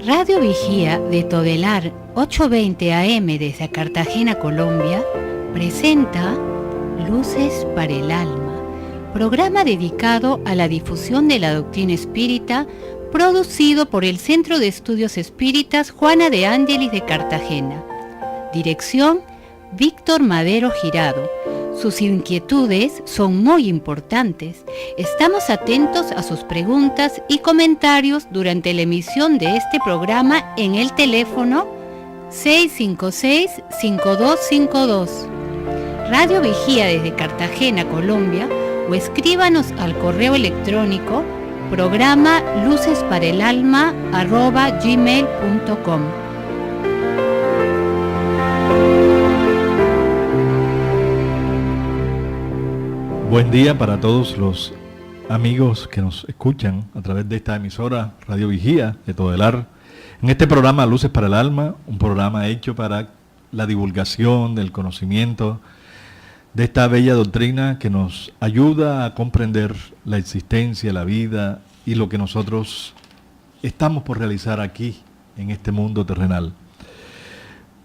Radio Vigía de Todelar 820 AM desde Cartagena, Colombia, presenta Luces para el Alma, programa dedicado a la difusión de la doctrina espírita, producido por el Centro de Estudios Espíritas Juana de Ángelis de Cartagena. Dirección: Víctor Madero Girado. Sus inquietudes son muy importantes. Estamos atentos a sus preguntas y comentarios durante la emisión de este programa en el teléfono 656-5252. Radio Vigía desde Cartagena, Colombia, o escríbanos al correo electrónico programa lucesparaelalma@gmail.com. Buen día para todos los amigos que nos escuchan a través de esta emisora Radio Vigía de Todelar. En este programa Luces para el Alma, un programa hecho para la divulgación del conocimiento de esta bella doctrina que nos ayuda a comprender la existencia, la vida y lo que nosotros estamos por realizar aquí en este mundo terrenal.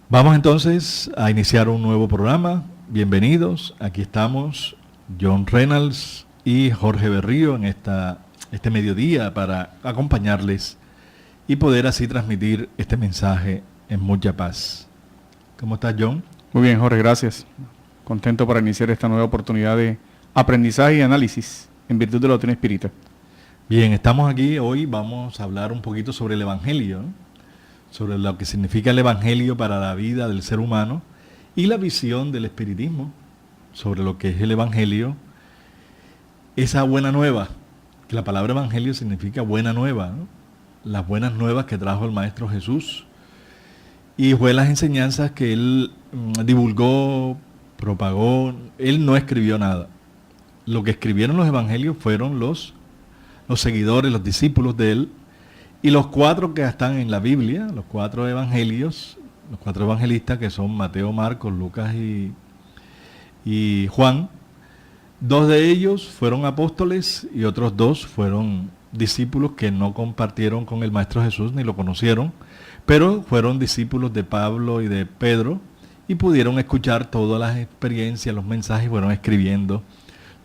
Vamos entonces a iniciar un nuevo programa. Bienvenidos, aquí estamos John Reynolds y Jorge Berrío en este mediodía para acompañarles y poder así transmitir este mensaje en mucha paz. ¿Cómo estás, John? Muy bien, Jorge, gracias. Contento para iniciar esta nueva oportunidad de aprendizaje y análisis en virtud de la doctrina espírita. Bien, estamos aquí, hoy vamos a hablar un poquito sobre el Evangelio, ¿no? Sobre lo que significa el Evangelio para la vida del ser humano y la visión del espiritismo sobre lo que es el Evangelio, esa buena nueva, que la palabra Evangelio significa buena nueva, ¿no? Las buenas nuevas que trajo el Maestro Jesús, y fue las enseñanzas que él divulgó, propagó. Él no escribió nada. Lo que escribieron los evangelios fueron los seguidores, los discípulos de él, y los cuatro que están en la Biblia, los cuatro evangelios, los cuatro evangelistas que son Mateo, Marcos, Lucas y Juan. Dos de ellos fueron apóstoles y otros dos fueron discípulos que no compartieron con el Maestro Jesús ni lo conocieron, pero fueron discípulos de Pablo y de Pedro y pudieron escuchar todas las experiencias, los mensajes, fueron escribiendo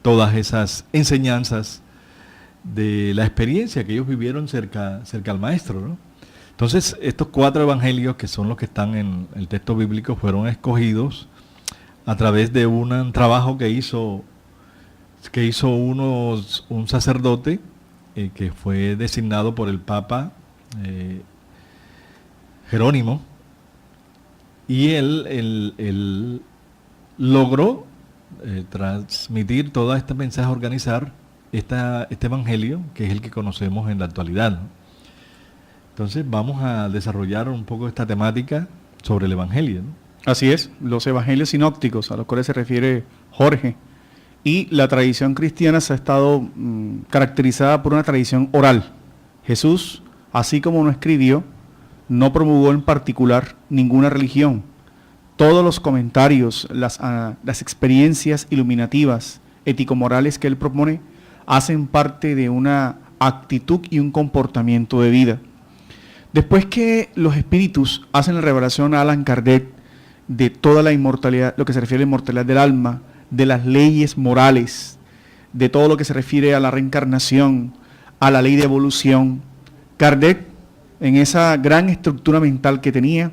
todas esas enseñanzas de la experiencia que ellos vivieron cerca al Maestro, ¿no? Entonces, estos cuatro evangelios, que son los que están en el texto bíblico, fueron escogidos a través de un trabajo que hizo un sacerdote que fue designado por el Papa Jerónimo, y él logró transmitir todo este mensaje, organizar este evangelio, que es el que conocemos en la actualidad, ¿no? Entonces vamos a desarrollar un poco esta temática sobre el evangelio, ¿no? Así es, los evangelios sinópticos a los cuales se refiere Jorge, y la tradición cristiana se ha estado caracterizada por una tradición oral. Jesús, así como no escribió, no promulgó en particular ninguna religión. Todos los comentarios, las experiencias iluminativas, ético-morales que él propone, hacen parte de una actitud y un comportamiento de vida. Después que los espíritus hacen la revelación a Allan Kardec de toda la inmortalidad, lo que se refiere a la inmortalidad del alma, de las leyes morales, de todo lo que se refiere a la reencarnación, a la ley de evolución, Kardec, en esa gran estructura mental que tenía,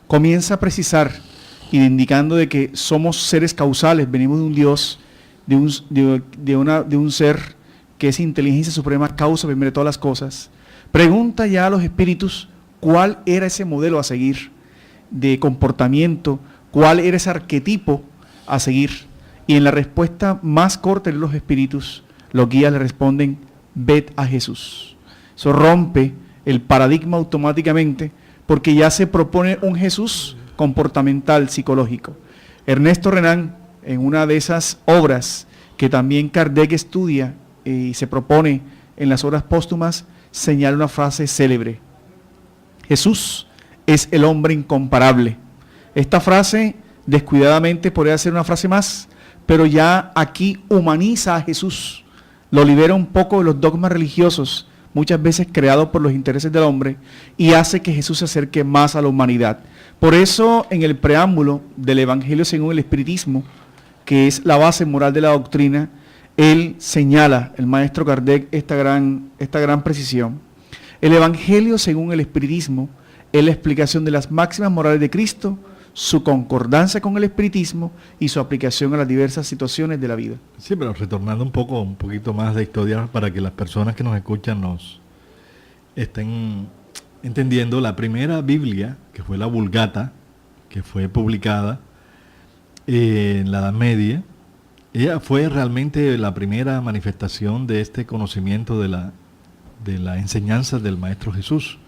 comienza a precisar, indicando de que somos seres causales, venimos de un Dios, de un ser que es inteligencia suprema, causa primero de todas las cosas. Pregunta ya a los espíritus cuál era ese modelo a seguir de comportamiento, cuál era ese arquetipo a seguir. Y en la respuesta más corta de los espíritus, los guías le responden: ved a Jesús. Eso rompe el paradigma automáticamente, porque ya se propone un Jesús comportamental, psicológico. Ernesto Renan, en una de esas obras que también Kardec estudia y se propone en las obras póstumas, señala una frase célebre: Jesús es el hombre incomparable. Esta frase, descuidadamente, podría ser una frase más, pero ya aquí humaniza a Jesús, lo libera un poco de los dogmas religiosos muchas veces creado por los intereses del hombre, y hace que Jesús se acerque más a la humanidad. Por eso, en el preámbulo del Evangelio según el Espiritismo, que es la base moral de la doctrina, él señala, el maestro Kardec, esta gran precisión. El Evangelio según el Espiritismo es la explicación de las máximas morales de Cristo, su concordancia con el espiritismo y su aplicación a las diversas situaciones de la vida. Sí, pero retornando un poquito más de historia para que las personas que nos escuchan nos estén entendiendo. La primera Biblia, que fue la Vulgata, que fue publicada en la Edad Media, ella fue realmente la primera manifestación de este conocimiento de la enseñanza del Maestro Jesús.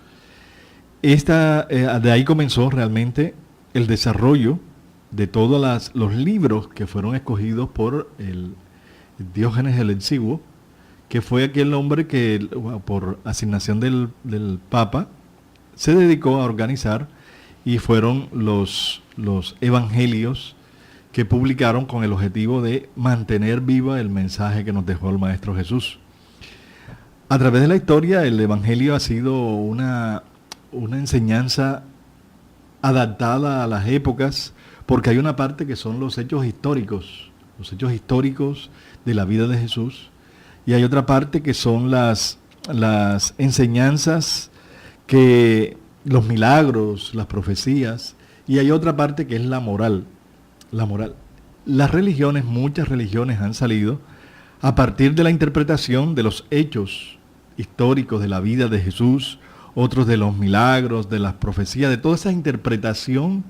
De ahí comenzó realmente el desarrollo de todos los libros que fueron escogidos por el Diógenes el Exiguo, que fue aquel hombre que por asignación del Papa se dedicó a organizar, y fueron los evangelios que publicaron con el objetivo de mantener viva el mensaje que nos dejó el Maestro Jesús. A través de la historia, el evangelio ha sido una enseñanza adaptada a las épocas, porque hay una parte que son los hechos históricos de la vida de Jesús, y hay otra parte que son las enseñanzas, que los milagros, las profecías, y hay otra parte que es la moral. Las religiones, muchas religiones han salido a partir de la interpretación de los hechos históricos de la vida de Jesús, otros de los milagros, de las profecías, de toda esa interpretación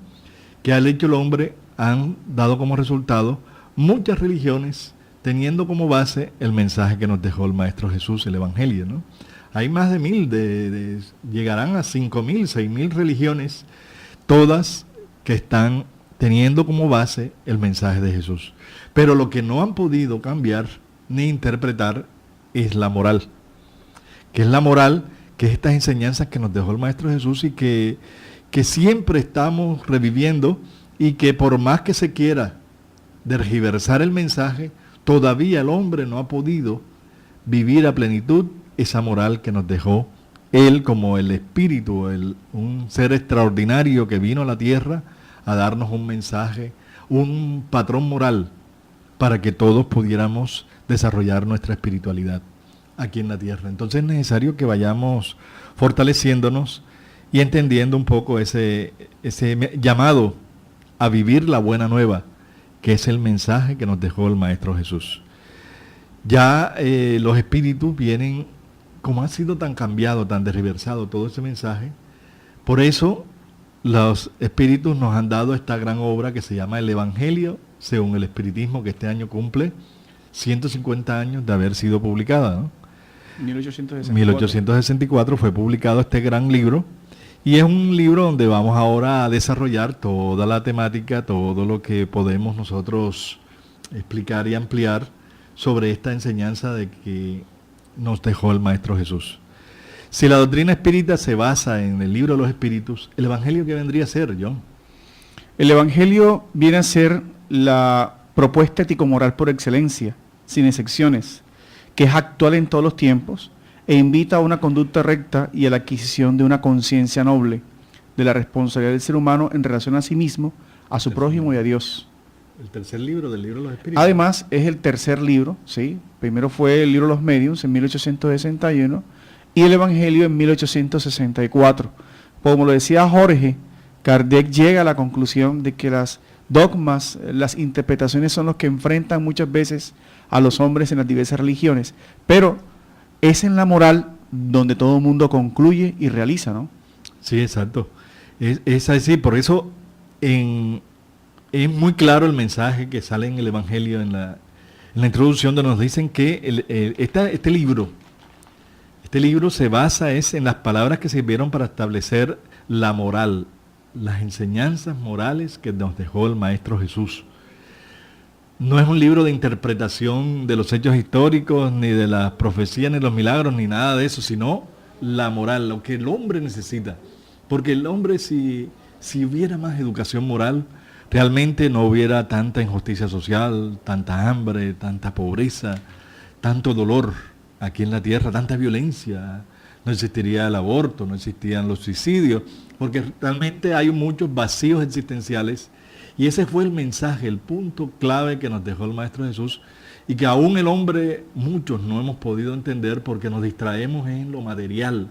que ha hecho el hombre, han dado como resultado muchas religiones teniendo como base el mensaje que nos dejó el Maestro Jesús, el Evangelio, ¿no? Hay más de 1000, llegarán a 5000, 6000 religiones, todas que están teniendo como base el mensaje de Jesús. Pero lo que no han podido cambiar ni interpretar es la moral. ¿Qué es la moral? Que es estas enseñanzas que nos dejó el Maestro Jesús y que siempre estamos reviviendo, y que por más que se quiera tergiversar el mensaje, todavía el hombre no ha podido vivir a plenitud esa moral que nos dejó Él como el Espíritu, un ser extraordinario que vino a la tierra a darnos un mensaje, un patrón moral para que todos pudiéramos desarrollar nuestra espiritualidad aquí en la tierra. Entonces es necesario que vayamos fortaleciéndonos y entendiendo un poco ese llamado a vivir la buena nueva, que es el mensaje que nos dejó el Maestro Jesús. Ya los espíritus vienen, como ha sido tan cambiado, tan desreversado todo ese mensaje, por eso los espíritus nos han dado esta gran obra que se llama el Evangelio según el Espiritismo, que este año cumple 150 años de haber sido publicada, ¿no? 1864 fue publicado este gran libro, y es un libro donde vamos ahora a desarrollar toda la temática, todo lo que podemos nosotros explicar y ampliar sobre esta enseñanza de que nos dejó el Maestro Jesús. Si la doctrina espírita se basa en el libro de los espíritus, ¿el Evangelio qué vendría a ser, John? El Evangelio viene a ser la propuesta ético-moral por excelencia, sin excepciones, que es actual en todos los tiempos e invita a una conducta recta y a la adquisición de una conciencia noble de la responsabilidad del ser humano en relación a sí mismo, a su prójimo y a Dios. El tercer libro del libro de los espíritus. Además, es el tercer libro, ¿sí? Primero fue el libro de los Mediums en 1861 y el Evangelio en 1864. Como lo decía Jorge, Kardec llega a la conclusión de que las dogmas, las interpretaciones son los que enfrentan muchas veces a los hombres en las diversas religiones, pero es en la moral donde todo el mundo concluye y realiza, ¿no? Sí, exacto. Es así, por eso es muy claro el mensaje que sale en el Evangelio, en la introducción, donde nos dicen que este libro se basa en las palabras que sirvieron para establecer la moral, las enseñanzas morales que nos dejó el Maestro Jesús. No es un libro de interpretación de los hechos históricos, ni de las profecías, ni de los milagros, ni nada de eso, sino la moral, lo que el hombre necesita. Porque el hombre, si hubiera más educación moral, realmente no hubiera tanta injusticia social, tanta hambre, tanta pobreza, tanto dolor aquí en la tierra, tanta violencia. no existiría el aborto, no existirían los suicidios, porque realmente hay muchos vacíos existenciales, y ese fue el mensaje, el punto clave que nos dejó el Maestro Jesús, y que aún el hombre, muchos no hemos podido entender porque nos distraemos en lo material,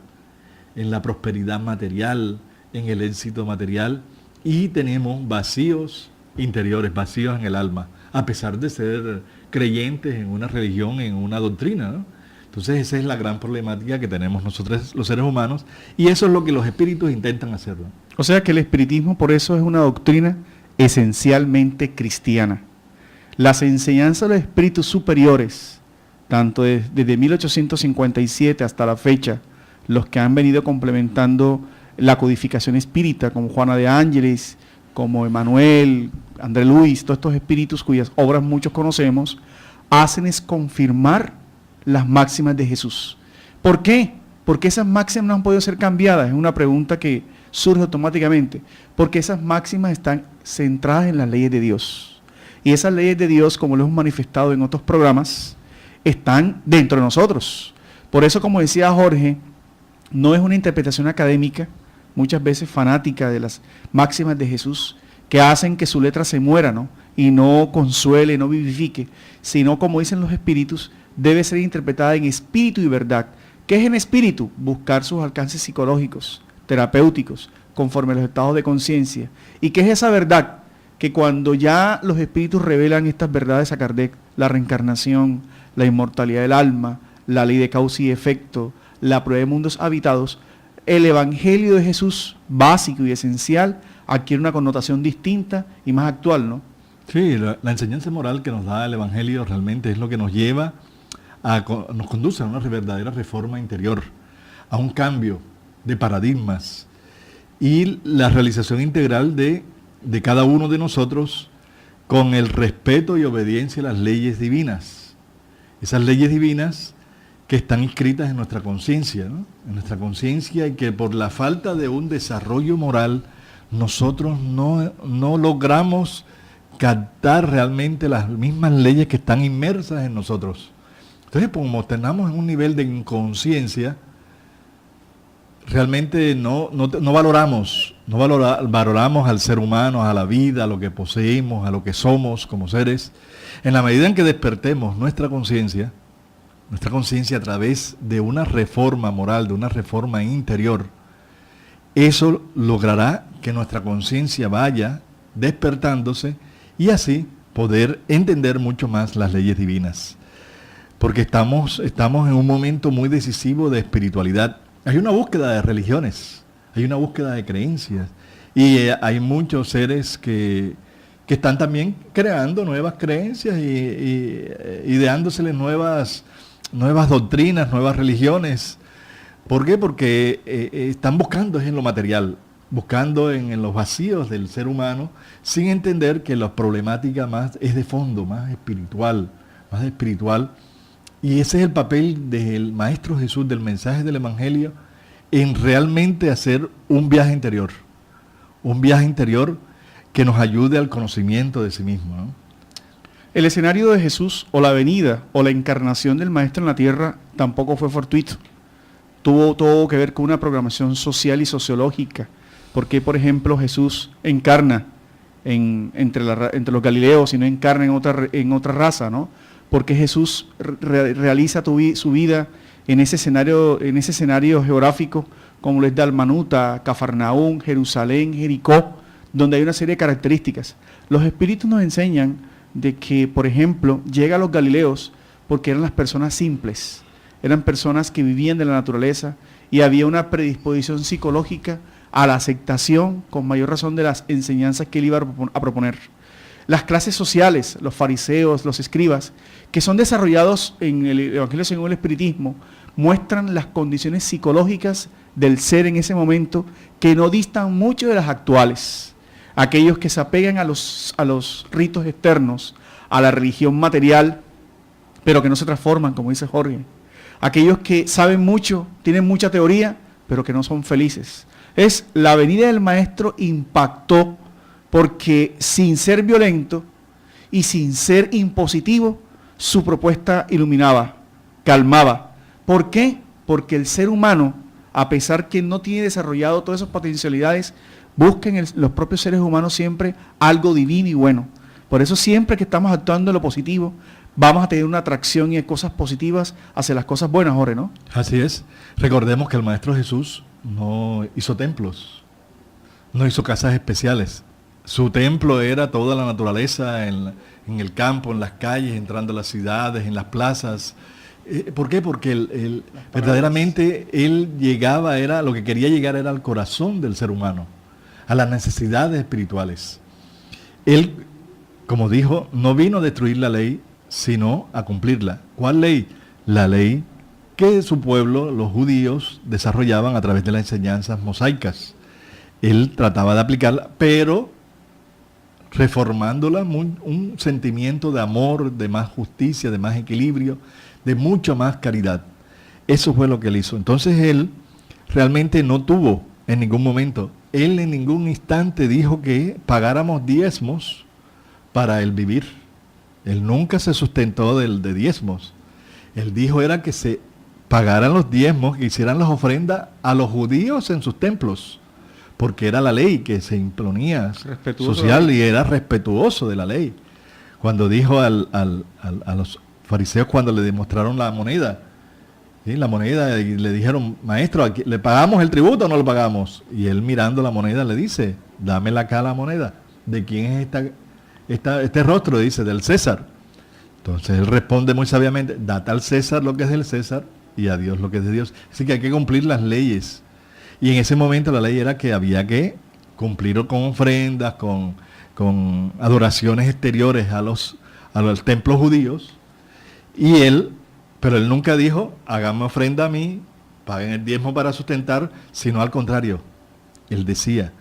en la prosperidad material, en el éxito material, y tenemos vacíos interiores, vacíos en el alma, a pesar de ser creyentes en una religión, en una doctrina, ¿no? Entonces esa es la gran problemática que tenemos nosotros los seres humanos, y eso es lo que los espíritus intentan hacer, ¿no? O sea que el espiritismo por eso es una doctrina esencialmente cristiana. Las enseñanzas de los espíritus superiores, tanto desde 1857 hasta la fecha, los que han venido complementando la codificación espírita, como Juana de Ángeles, como Emmanuel, André Luis, todos estos espíritus cuyas obras muchos conocemos, hacen es confirmar las máximas de Jesús. ¿Por qué? Porque esas máximas no han podido ser cambiadas. Es una pregunta que surge automáticamente. Porque esas máximas están centradas en las leyes de Dios. Y esas leyes de Dios, como lo hemos manifestado en otros programas, están dentro de nosotros. Por eso, como decía Jorge, no es una interpretación académica, muchas veces fanática de las máximas de Jesús, que hacen que su letra se muera, ¿no? Y no consuele, no vivifique, sino, como dicen los espíritus, debe ser interpretada en espíritu y verdad. ¿Qué es en espíritu? Buscar sus alcances psicológicos, terapéuticos, conforme a los estados de conciencia. ¿Y qué es esa verdad? Que cuando ya los espíritus revelan estas verdades a Kardec, la reencarnación, la inmortalidad del alma, la ley de causa y efecto, la prueba de mundos habitados, el Evangelio de Jesús, básico y esencial, adquiere una connotación distinta y más actual, ¿no? Sí, la enseñanza moral que nos da el Evangelio realmente es lo que nos lleva nos conduce a una verdadera reforma interior, a un cambio de paradigmas y la realización integral de cada uno de nosotros con el respeto y obediencia a las leyes divinas. Esas leyes divinas que están inscritas en nuestra conciencia, ¿no? En nuestra conciencia, y que por la falta de un desarrollo moral nosotros no logramos captar realmente las mismas leyes que están inmersas en nosotros. Entonces, como estamos en un nivel de inconsciencia, realmente no valoramos al ser humano, a la vida, a lo que poseemos, a lo que somos como seres. En la medida en que despertemos nuestra conciencia a través de una reforma moral, de una reforma interior, eso logrará que nuestra conciencia vaya despertándose y así poder entender mucho más las leyes divinas. Porque estamos en un momento muy decisivo de espiritualidad. Hay una búsqueda de religiones, hay una búsqueda de creencias, y hay muchos seres que están también creando nuevas creencias y ideándoseles nuevas doctrinas, nuevas religiones. ¿Por qué? Porque están buscando en lo material, buscando en los vacíos del ser humano, sin entender que la problemática más es de fondo, más espiritual. Y ese es el papel del Maestro Jesús, del mensaje del Evangelio, en realmente hacer un viaje interior que nos ayude al conocimiento de sí mismo, ¿no? El escenario de Jesús, o la venida, o la encarnación del Maestro en la tierra, tampoco fue fortuito. Tuvo todo que ver con una programación social y sociológica. Porque, por ejemplo, Jesús encarna entre los galileos y no encarna en otra raza, ¿no? Porque Jesús realiza su vida en ese escenario geográfico, como lo es Dalmanuta, Cafarnaún, Jerusalén, Jericó, donde hay una serie de características. Los espíritus nos enseñan de que, por ejemplo, llega a los galileos porque eran las personas simples, eran personas que vivían de la naturaleza y había una predisposición psicológica a la aceptación, con mayor razón, de las enseñanzas que él iba a proponer. Las clases sociales, los fariseos, los escribas, que son desarrollados en el Evangelio según el Espiritismo, muestran las condiciones psicológicas del ser en ese momento que no distan mucho de las actuales. Aquellos que se apegan a los ritos externos, a la religión material, pero que no se transforman, como dice Jorge. Aquellos que saben mucho, tienen mucha teoría, pero que no son felices. La venida del Maestro impactó porque, sin ser violento y sin ser impositivo, su propuesta iluminaba, calmaba. ¿Por qué? Porque el ser humano a pesar que no tiene desarrollado todas esas potencialidades, busca en los propios seres humanos siempre algo divino y bueno. Por eso siempre que estamos actuando en lo positivo, vamos a tener una atracción y cosas positivas hacia las cosas buenas, Jorge, ¿no? Así es. Recordemos que el Maestro Jesús no hizo templos, no hizo casas especiales. Su templo era toda la naturaleza en el campo, en las calles, entrando a las ciudades, en las plazas. ¿Por qué? Porque verdaderamente él llegaba, lo que quería llegar era al corazón del ser humano, a las necesidades espirituales. Él, como dijo, no vino a destruir la ley, sino a cumplirla. ¿Cuál ley? La ley que su pueblo, los judíos, desarrollaban a través de las enseñanzas mosaicas. Él trataba de aplicarla, pero reformándola, un sentimiento de amor, de más justicia, de más equilibrio, de mucha más caridad. Eso fue lo que él hizo. Entonces él realmente no tuvo en ningún momento, él en ningún instante dijo que pagáramos diezmos para el vivir. Él nunca se sustentó de diezmos. Él dijo era que se pagaran los diezmos, que hicieran las ofrendas a los judíos en sus templos, porque era la ley que se imponía social y era respetuoso de la ley. Cuando dijo a los fariseos, cuando le demostraron la moneda, ¿sí? La moneda, y le dijeron, maestro, ¿le pagamos el tributo o no lo pagamos? Y él mirando la moneda le dice, dámela acá la moneda. ¿De quién es este rostro? Dice, del César. Entonces él responde muy sabiamente, date al César lo que es del César y a Dios lo que es de Dios. Así que hay que cumplir las leyes. Y en ese momento la ley era que había que cumplir con ofrendas, con adoraciones exteriores a los templos judíos. Pero él nunca dijo, háganme ofrenda a mí, paguen el diezmo para sustentar, sino al contrario. Él decía,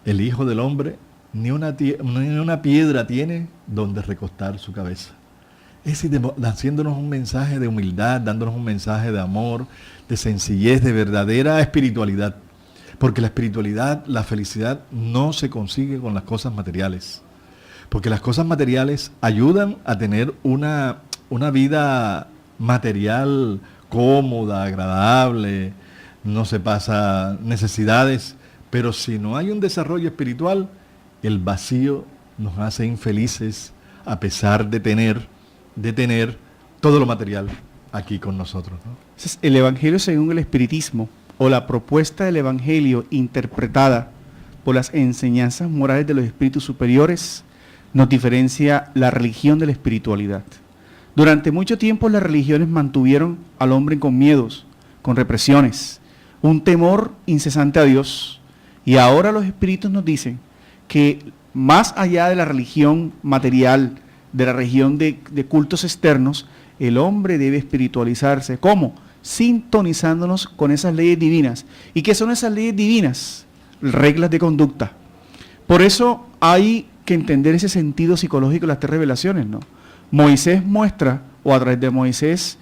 el Hijo del Hombre ni una piedra tiene donde recostar su cabeza. Es decir, haciéndonos un mensaje de humildad, dándonos un mensaje de amor, de sencillez, de verdadera espiritualidad. Porque la espiritualidad, la felicidad, no se consigue con las cosas materiales. Porque las cosas materiales ayudan a tener una vida material cómoda, agradable, no se pasa necesidades. Pero si no hay un desarrollo espiritual, el vacío nos hace infelices a pesar de tener todo lo material aquí con nosotros, ¿no? El Evangelio según el Espiritismo, o la propuesta del Evangelio interpretada por las enseñanzas morales de los espíritus superiores, nos diferencia la religión de la espiritualidad. Durante mucho tiempo las religiones mantuvieron al hombre con miedos, con represiones, un temor incesante a Dios, y ahora los espíritus nos dicen que más allá de la religión material, de la religión de cultos externos, el hombre debe espiritualizarse. ¿Cómo? Sintonizándonos con esas leyes divinas. ¿Y qué son esas leyes divinas? Reglas de conducta. Por eso hay que entender ese sentido psicológico de las 3 revelaciones, ¿no? Moisés muestra, o a través de Moisés,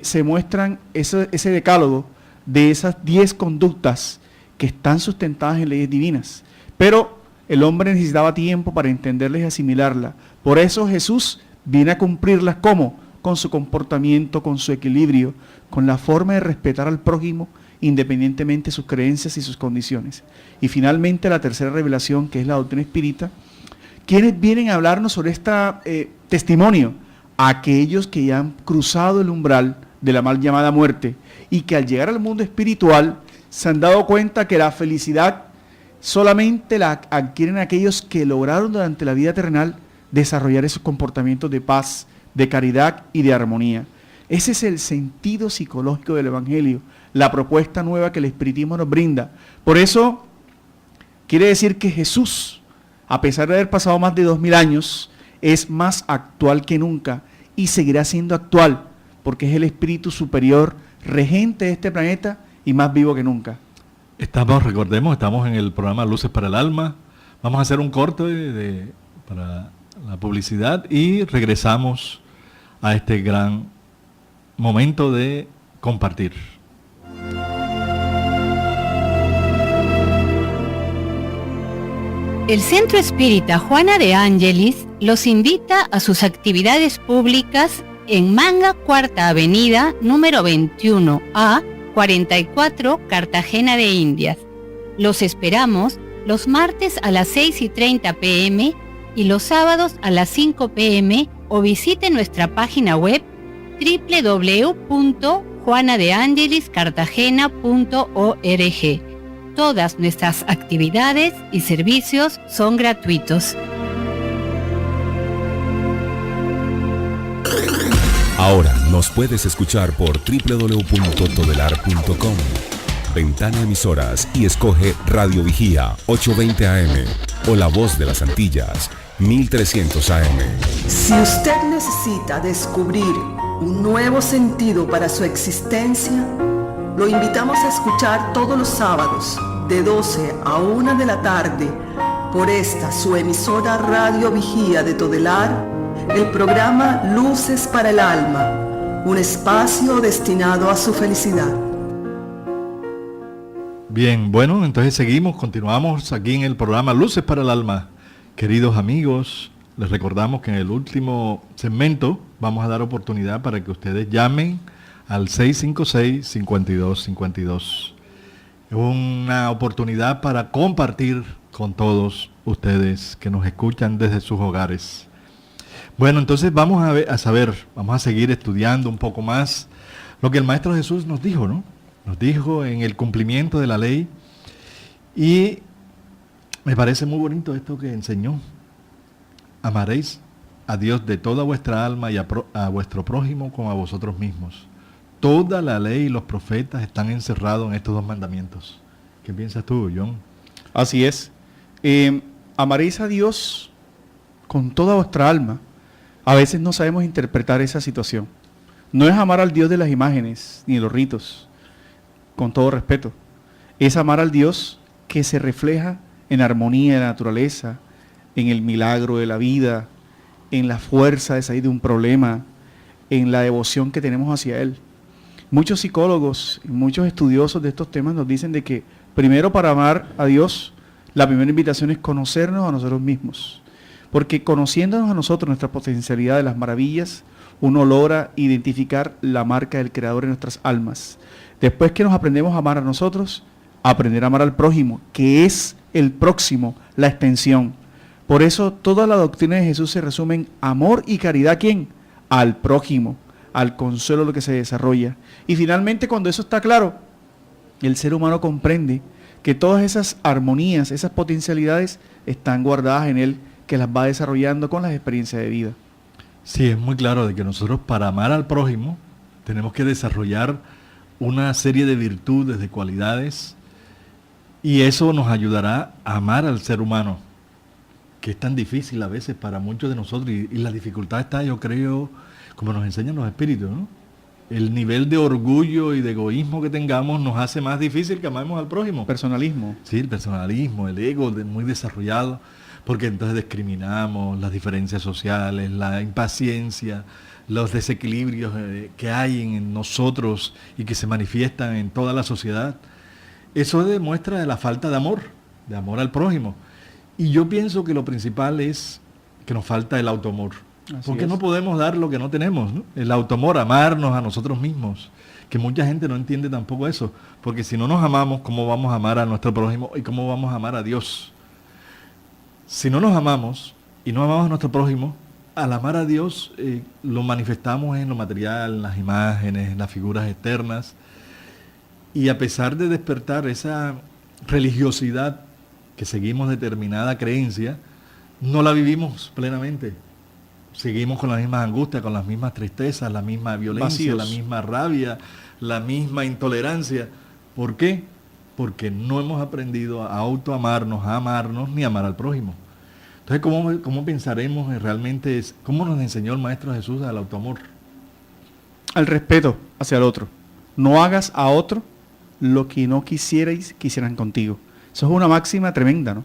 se muestran ese decálogo de esas 10 conductas que están sustentadas en leyes divinas. Pero el hombre necesitaba tiempo para entenderlas y asimilarlas. Por eso Jesús viene a cumplirlas, ¿cómo? Con su comportamiento, con su equilibrio, con la forma de respetar al prójimo, independientemente de sus creencias y sus condiciones. Y finalmente la tercera revelación, que es la doctrina espírita, ¿quiénes vienen a hablarnos sobre este testimonio? Aquellos que ya han cruzado el umbral de la mal llamada muerte y que al llegar al mundo espiritual se han dado cuenta que la felicidad solamente la adquieren aquellos que lograron durante la vida terrenal desarrollar esos comportamientos de paz, de caridad y de armonía. Ese es el sentido psicológico del Evangelio, la propuesta nueva que el espiritismo nos brinda. Por eso quiere decir que Jesús, a pesar de haber pasado más de 2000 años, es más actual que nunca y seguirá siendo actual, porque es el espíritu superior, regente de este planeta y más vivo que nunca. Recordemos, estamos en el programa Luces para el Alma. Vamos a hacer un corte para la publicidad y regresamos a este gran momento de compartir. El Centro Espírita Juana de Ángelis los invita a sus actividades públicas en Manga Cuarta Avenida, número 21A, 44, Cartagena de Indias. Los esperamos los martes a las 6:30 p.m. y los sábados a las 5 p.m. o visite nuestra página web www.juanadeangeliscartagena.org. Todas nuestras actividades y servicios son gratuitos. Ahora nos puedes escuchar por www.todelar.com. Ventana Emisoras y escoge Radio Vigía 820 AM o La Voz de las Antillas 1300 AM. Si usted necesita descubrir un nuevo sentido para su existencia, lo invitamos a escuchar todos los sábados de 12 a 1 de la tarde por esta su emisora Radio Vigía de Todelar, el programa Luces para el Alma, un espacio destinado a su felicidad. Bien, bueno, entonces continuamos aquí en el programa Luces para el Alma. Queridos amigos, les recordamos que en el último segmento vamos a dar oportunidad para que ustedes llamen al 656-5252. Es una oportunidad para compartir con todos ustedes que nos escuchan desde sus hogares. Bueno, entonces vamos a seguir estudiando un poco más lo que el Maestro Jesús nos dijo, ¿no? Nos dijo en el cumplimiento de la ley, y me parece muy bonito esto que enseñó. Amaréis a Dios de toda vuestra alma y a vuestro prójimo como a vosotros mismos. Toda la ley y los profetas están encerrados en estos dos mandamientos. ¿Qué piensas tú, John? Así es. Amaréis a Dios con toda vuestra alma. A veces no sabemos interpretar esa situación. No es amar al Dios de las imágenes ni de los ritos, con todo respeto. Es amar al Dios que se refleja en armonía de la naturaleza, en el milagro de la vida, en la fuerza de salir de un problema, en la devoción que tenemos hacia Él. Muchos psicólogos y muchos estudiosos de estos temas nos dicen de que primero, para amar a Dios, la primera invitación es conocernos a nosotros mismos. Porque conociéndonos a nosotros, nuestra potencialidad de las maravillas, uno logra identificar la marca del Creador en nuestras almas. Después que nos aprendemos a amar a nosotros, aprender a amar al prójimo, que es el próximo, la extensión. Por eso toda la doctrina de Jesús se resume en amor y caridad. ¿A quién? Al prójimo, al consuelo, lo que se desarrolla. Y finalmente, cuando eso está claro, el ser humano comprende que todas esas armonías, esas potencialidades están guardadas en él, que las va desarrollando con las experiencias de vida. Sí, es muy claro de que nosotros, para amar al prójimo, tenemos que desarrollar una serie de virtudes, de cualidades, y eso nos ayudará a amar al ser humano, que es tan difícil a veces para muchos de nosotros, y la dificultad está, yo creo, como nos enseñan los espíritus, ¿no? El nivel de orgullo y de egoísmo que tengamos nos hace más difícil que amemos al prójimo. Personalismo. Sí, el personalismo, el ego muy desarrollado, porque entonces discriminamos las diferencias sociales, la impaciencia, los desequilibrios que hay en nosotros y que se manifiestan en toda la sociedad. Eso demuestra la falta de amor al prójimo. Y yo pienso que lo principal es que nos falta el autoamor. Porque no podemos dar lo que no tenemos, ¿no? El autoamor, amarnos a nosotros mismos. Que mucha gente no entiende tampoco eso. Porque si no nos amamos, ¿cómo vamos a amar a nuestro prójimo y cómo vamos a amar a Dios? Si no nos amamos y no amamos a nuestro prójimo, al amar a Dios lo manifestamos en lo material, en las imágenes, en las figuras externas. Y a pesar de despertar esa religiosidad que seguimos determinada creencia, no la vivimos plenamente. Seguimos con las mismas angustias, con las mismas tristezas, la misma violencia, la misma rabia, la misma intolerancia. ¿Por qué? Porque no hemos aprendido a autoamarnos, a amarnos, ni a amar al prójimo. Entonces, ¿cómo pensaremos realmente, cómo nos enseñó el Maestro Jesús al autoamor? Al respeto hacia el otro. No hagas a otro lo que no quisieran contigo. Eso es una máxima tremenda, ¿no?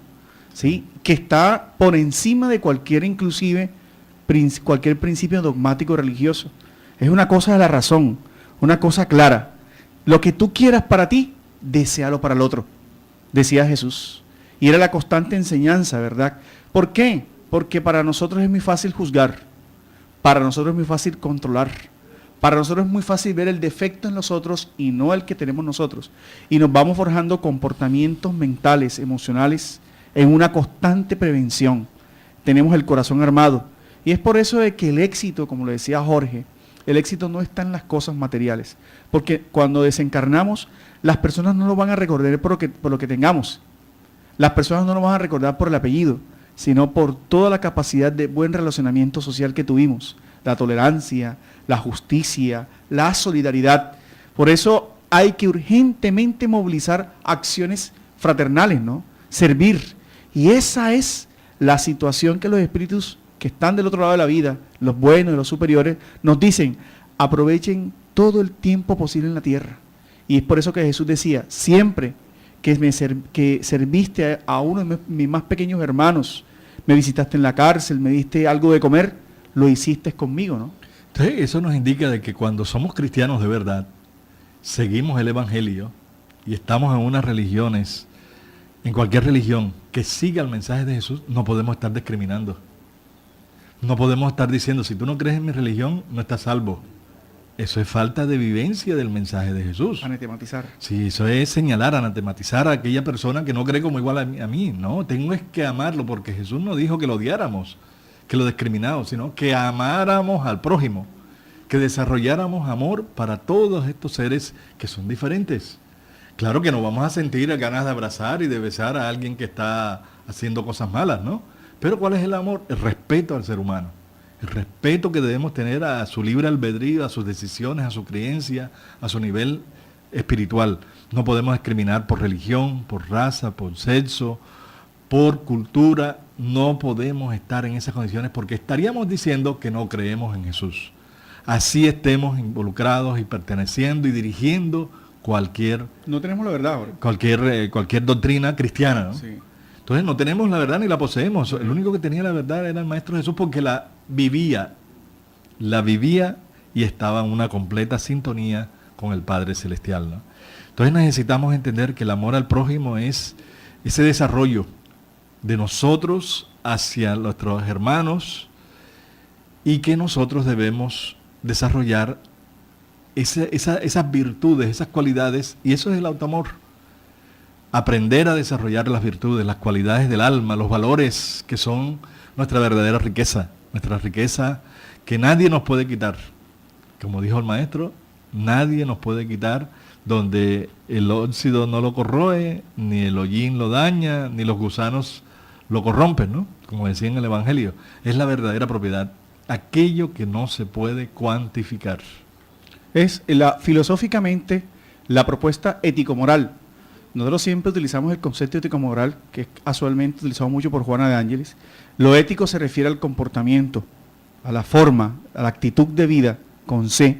¿Sí? Que está por encima de cualquier principio dogmático religioso. Es una cosa de la razón, una cosa clara. Lo que tú quieras para ti, deséalo para el otro, decía Jesús. Y era la constante enseñanza, ¿verdad? ¿Por qué? Porque para nosotros es muy fácil juzgar, para nosotros es muy fácil controlar, Para nosotros es muy fácil ver el defecto en los otros y no el que tenemos nosotros. Y nos vamos forjando comportamientos mentales, emocionales, en una constante prevención. Tenemos el corazón armado. Y es por eso de que el éxito, como lo decía Jorge, el éxito no está en las cosas materiales. Porque cuando desencarnamos, las personas no nos van a recordar por lo que tengamos. Las personas no nos van a recordar por el apellido, sino por toda la capacidad de buen relacionamiento social que tuvimos. La tolerancia, la justicia, la solidaridad. Por eso hay que urgentemente movilizar acciones fraternales, ¿no? Servir. Y esa es la situación que los espíritus que están del otro lado de la vida, los buenos y los superiores, nos dicen: aprovechen todo el tiempo posible en la tierra. Y es por eso que Jesús decía: siempre que serviste a uno de mis más pequeños hermanos, me visitaste en la cárcel, me diste algo de comer, lo hiciste conmigo, ¿no? Entonces, eso nos indica de que cuando somos cristianos de verdad, seguimos el Evangelio y estamos en unas religiones, en cualquier religión que siga el mensaje de Jesús, no podemos estar discriminando. No podemos estar diciendo: si tú no crees en mi religión, no estás salvo. Eso es falta de vivencia del mensaje de Jesús. Anatematizar. Sí, eso es señalar, anatematizar a aquella persona que no cree como igual a mí. No, tengo es que amarlo, porque Jesús no dijo que lo odiáramos, que lo discrimináramos, sino que amáramos al prójimo, que desarrolláramos amor para todos estos seres que son diferentes. Claro que no vamos a sentir ganas de abrazar y de besar a alguien que está haciendo cosas malas, ¿no? Pero ¿cuál es el amor? El respeto al ser humano. El respeto que debemos tener a su libre albedrío, a sus decisiones, a su creencia, a su nivel espiritual. No podemos discriminar por religión, por raza, por sexo, por cultura. No podemos estar en esas condiciones porque estaríamos diciendo que no creemos en Jesús. Así estemos involucrados y perteneciendo y dirigiendo cualquier... No tenemos la verdad ahora. Cualquier doctrina cristiana, ¿no? Sí. Entonces no tenemos la verdad ni la poseemos. El único que tenía la verdad era el Maestro Jesús, porque la vivía y estaba en una completa sintonía con el Padre Celestial, ¿no? Entonces necesitamos entender que el amor al prójimo es ese desarrollo de nosotros hacia nuestros hermanos y que nosotros debemos desarrollar esas virtudes, esas cualidades, y eso es el autoamor. Aprender a desarrollar las virtudes, las cualidades del alma, los valores que son nuestra verdadera riqueza que nadie nos puede quitar. Como dijo el maestro, nadie nos puede quitar, donde el óxido no lo corroe, ni el hollín lo daña, ni los gusanos lo corrompen, ¿no? Como decía en el Evangelio, es la verdadera propiedad, aquello que no se puede cuantificar. Es filosóficamente la propuesta ético-moral. Nosotros siempre utilizamos el concepto ético-moral, que es casualmente utilizado mucho por Juana de Ángeles. Lo ético se refiere al comportamiento, a la forma, a la actitud de vida, con C.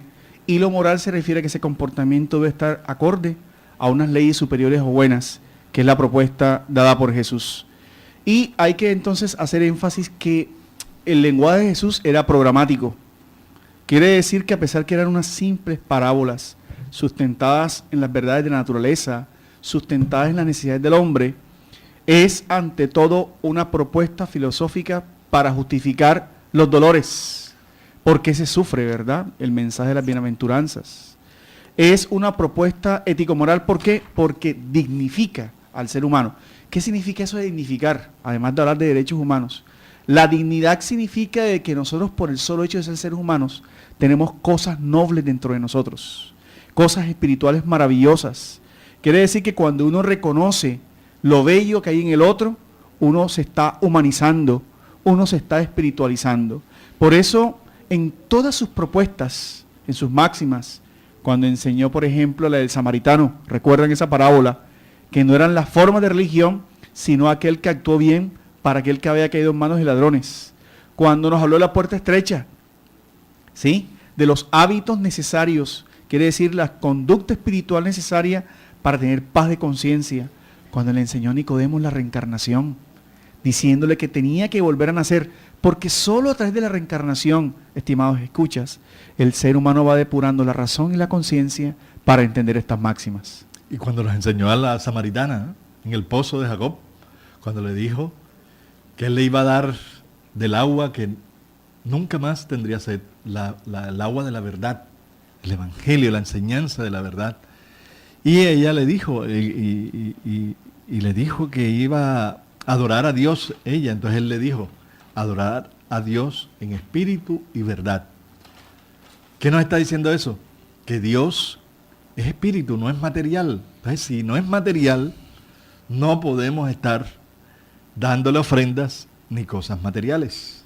Y lo moral se refiere a que ese comportamiento debe estar acorde a unas leyes superiores o buenas, que es la propuesta dada por Jesús. Y hay que entonces hacer énfasis que el lenguaje de Jesús era programático. Quiere decir que a pesar que eran unas simples parábolas, sustentadas en las verdades de la naturaleza, sustentadas en las necesidades del hombre, es ante todo una propuesta filosófica para justificar los dolores. ¿Por qué se sufre, verdad? El mensaje de las bienaventuranzas. Es una propuesta ético-moral, ¿por qué? Porque dignifica al ser humano. ¿Qué significa eso de dignificar? Además de hablar de derechos humanos. La dignidad significa de que nosotros, por el solo hecho de ser seres humanos, tenemos cosas nobles dentro de nosotros, cosas espirituales maravillosas. Quiere decir que cuando uno reconoce lo bello que hay en el otro, uno se está humanizando, uno se está espiritualizando. Por eso, en todas sus propuestas, en sus máximas, cuando enseñó, por ejemplo, la del samaritano, recuerdan esa parábola, que no eran las formas de religión, sino aquel que actuó bien para aquel que había caído en manos de ladrones. Cuando nos habló de la puerta estrecha, ¿sí?, de los hábitos necesarios, quiere decir la conducta espiritual necesaria para tener paz de conciencia. Cuando le enseñó a Nicodemo la reencarnación, diciéndole que tenía que volver a nacer, porque solo a través de la reencarnación, estimados escuchas, el ser humano va depurando la razón y la conciencia para entender estas máximas. Y cuando nos enseñó a la samaritana, en el pozo de Jacob, cuando le dijo que él le iba a dar del agua que nunca más tendría sed, el agua de la verdad, el Evangelio, la enseñanza de la verdad. Y ella le dijo, y le dijo que iba a adorar a Dios, ella. Entonces él le dijo, adorar a Dios en espíritu y verdad. ¿Qué nos está diciendo eso? Que Dios es espíritu, no es material. Entonces, si no es material, no podemos estar dándole ofrendas ni cosas materiales.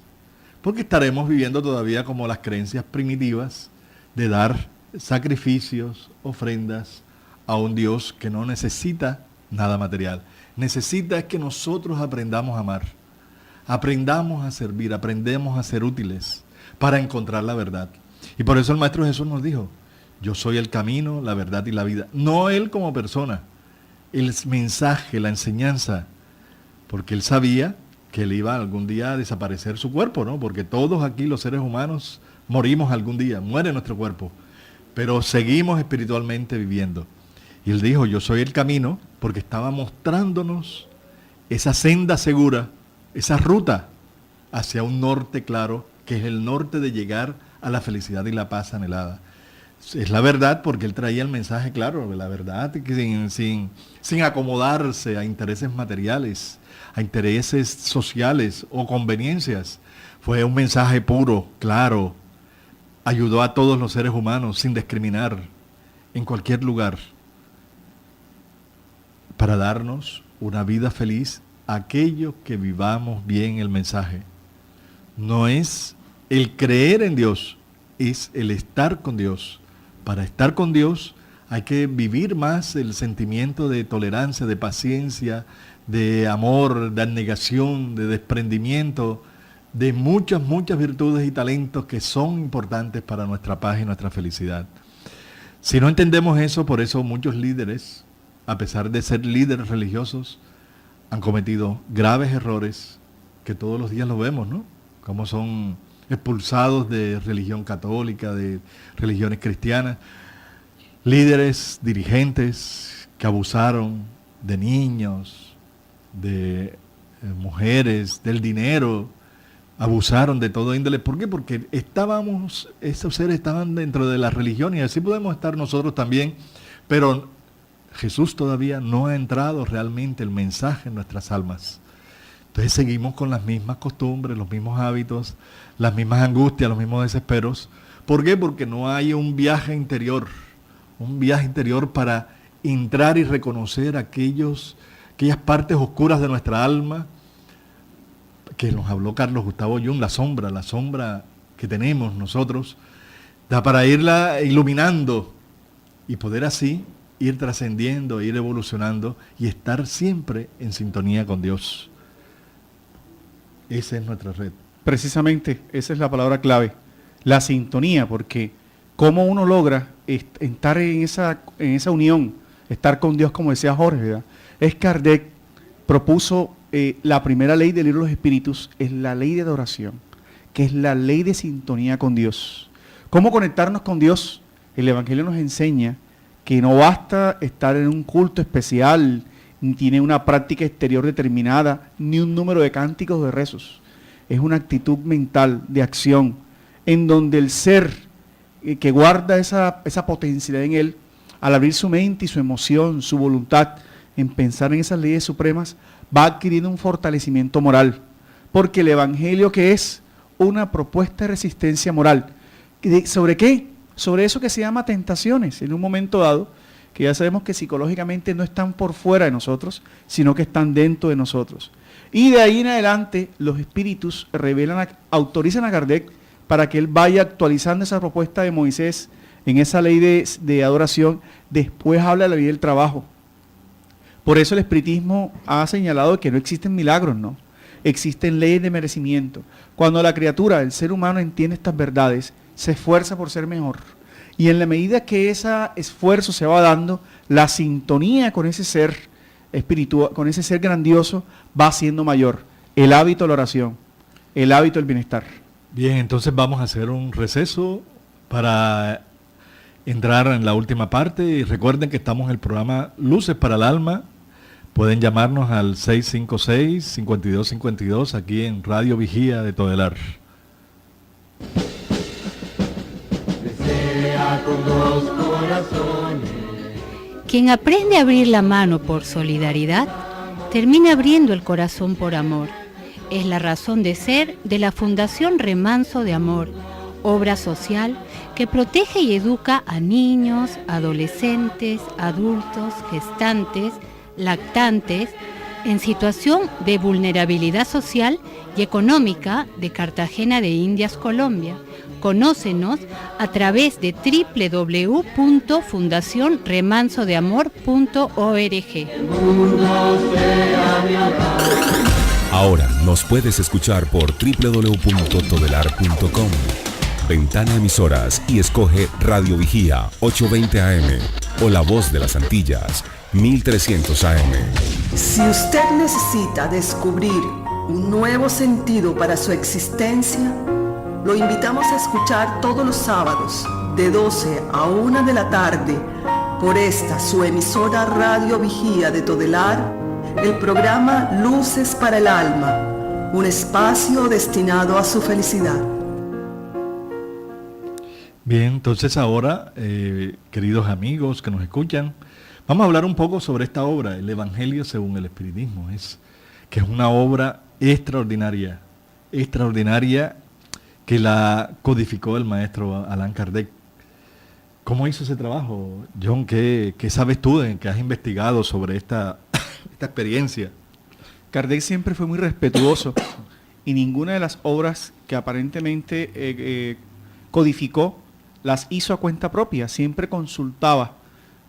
Porque estaremos viviendo todavía como las creencias primitivas de dar sacrificios, ofrendas a un Dios que no necesita nada material. Necesita es que nosotros aprendamos a amar, aprendamos a servir, aprendemos a ser útiles para encontrar la verdad. Y por eso el Maestro Jesús nos dijo, yo soy el camino, la verdad y la vida. No Él como persona, el mensaje, la enseñanza, porque Él sabía que Él iba algún día a desaparecer su cuerpo, ¿no? Porque todos aquí los seres humanos morimos algún día, muere nuestro cuerpo, pero seguimos espiritualmente viviendo. Y Él dijo, yo soy el camino, porque estaba mostrándonos esa senda segura, esa ruta hacia un norte claro, que es el norte de llegar a la felicidad y la paz anhelada. Es la verdad, porque Él traía el mensaje claro de la verdad, sin acomodarse a intereses materiales, a intereses sociales o conveniencias. Fue un mensaje puro, claro. Ayudó a todos los seres humanos sin discriminar en cualquier lugar para darnos una vida feliz a aquellos que vivamos bien el mensaje. No es el creer en Dios, es el estar con Dios. Para estar con Dios hay que vivir más el sentimiento de tolerancia, de paciencia, de amor, de abnegación, de desprendimiento, de muchas virtudes y talentos que son importantes para nuestra paz y nuestra felicidad. Si no entendemos eso, por eso muchos líderes, a pesar de ser líderes religiosos, han cometido graves errores que todos los días lo vemos, ¿no? Como son expulsados de religión católica, de religiones cristianas, líderes, dirigentes que abusaron de niños, de mujeres, del dinero, abusaron de todo índole. ¿Por qué? Porque esos seres estaban dentro de la religión y así podemos estar nosotros también, pero Jesús todavía no ha entrado realmente el mensaje en nuestras almas. Entonces seguimos con las mismas costumbres, los mismos hábitos, las mismas angustias, los mismos desesperos. ¿Por qué? Porque no hay un viaje interior para entrar y reconocer aquellas partes oscuras de nuestra alma, que nos habló Carlos Gustavo Jung, la sombra que tenemos nosotros, para irla iluminando y poder así ir trascendiendo, ir evolucionando y estar siempre en sintonía con Dios. Esa es nuestra red. Precisamente, esa es la palabra clave, la sintonía, porque cómo uno logra estar en esa unión, estar con Dios, como decía Jorge, ¿verdad? Es Kardec propuso la primera ley del libro de los espíritus, es la ley de adoración, que es la ley de sintonía con Dios. ¿Cómo conectarnos con Dios? El Evangelio nos enseña que no basta estar en un culto especial, ni tiene una práctica exterior determinada, ni un número de cánticos o de rezos. Es una actitud mental de acción, en donde el ser que guarda esa potencialidad en él, al abrir su mente y su emoción, su voluntad, en pensar en esas leyes supremas, va adquiriendo un fortalecimiento moral. Porque el Evangelio, que es una propuesta de resistencia moral, ¿sobre qué? Sobre eso que se llama tentaciones, en un momento dado, que ya sabemos que psicológicamente no están por fuera de nosotros, sino que están dentro de nosotros. Y de ahí en adelante, los espíritus autorizan a Kardec para que él vaya actualizando esa propuesta de Moisés en esa ley de adoración. Después habla de la ley del trabajo. Por eso el espiritismo ha señalado que no existen milagros, ¿no? Existen leyes de merecimiento. Cuando la criatura, el ser humano, entiende estas verdades, se esfuerza por ser mejor. Y en la medida que ese esfuerzo se va dando, la sintonía con ese ser espiritual, con ese ser grandioso, va siendo mayor. El hábito de la oración, el hábito del bienestar. Bien, entonces vamos a hacer un receso para entrar en la última parte. Y recuerden que estamos en el programa Luces para el Alma. Pueden llamarnos al 656-5252 aquí en Radio Vigía de Todelar. Desea Quien aprende a abrir la mano por solidaridad, termina abriendo el corazón por amor. Es la razón de ser de la Fundación Remanso de Amor, obra social que protege y educa a niños, adolescentes, adultos, gestantes, lactantes, en situación de vulnerabilidad social y económica de Cartagena de Indias, Colombia. Conócenos a través de www.fundacionremansodeamor.org. Ahora nos puedes escuchar por www.todelar.com. Ventana Emisoras y escoge Radio Vigía 820 AM o La Voz de las Antillas 1300 AM. Si usted necesita descubrir un nuevo sentido para su existencia, lo invitamos a escuchar todos los sábados de 12 a 1 de la tarde por esta su emisora Radio Vigía de Todelar, el programa Luces para el Alma, un espacio destinado a su felicidad. Bien, entonces ahora, queridos amigos que nos escuchan, vamos a hablar un poco sobre esta obra, el Evangelio según el Espiritismo, que es una obra extraordinaria que la codificó el maestro Allan Kardec. ¿Cómo hizo ese trabajo, John? ¿Qué sabes tú que has investigado sobre esta experiencia? Kardec siempre fue muy respetuoso y ninguna de las obras que aparentemente codificó las hizo a cuenta propia. Siempre consultaba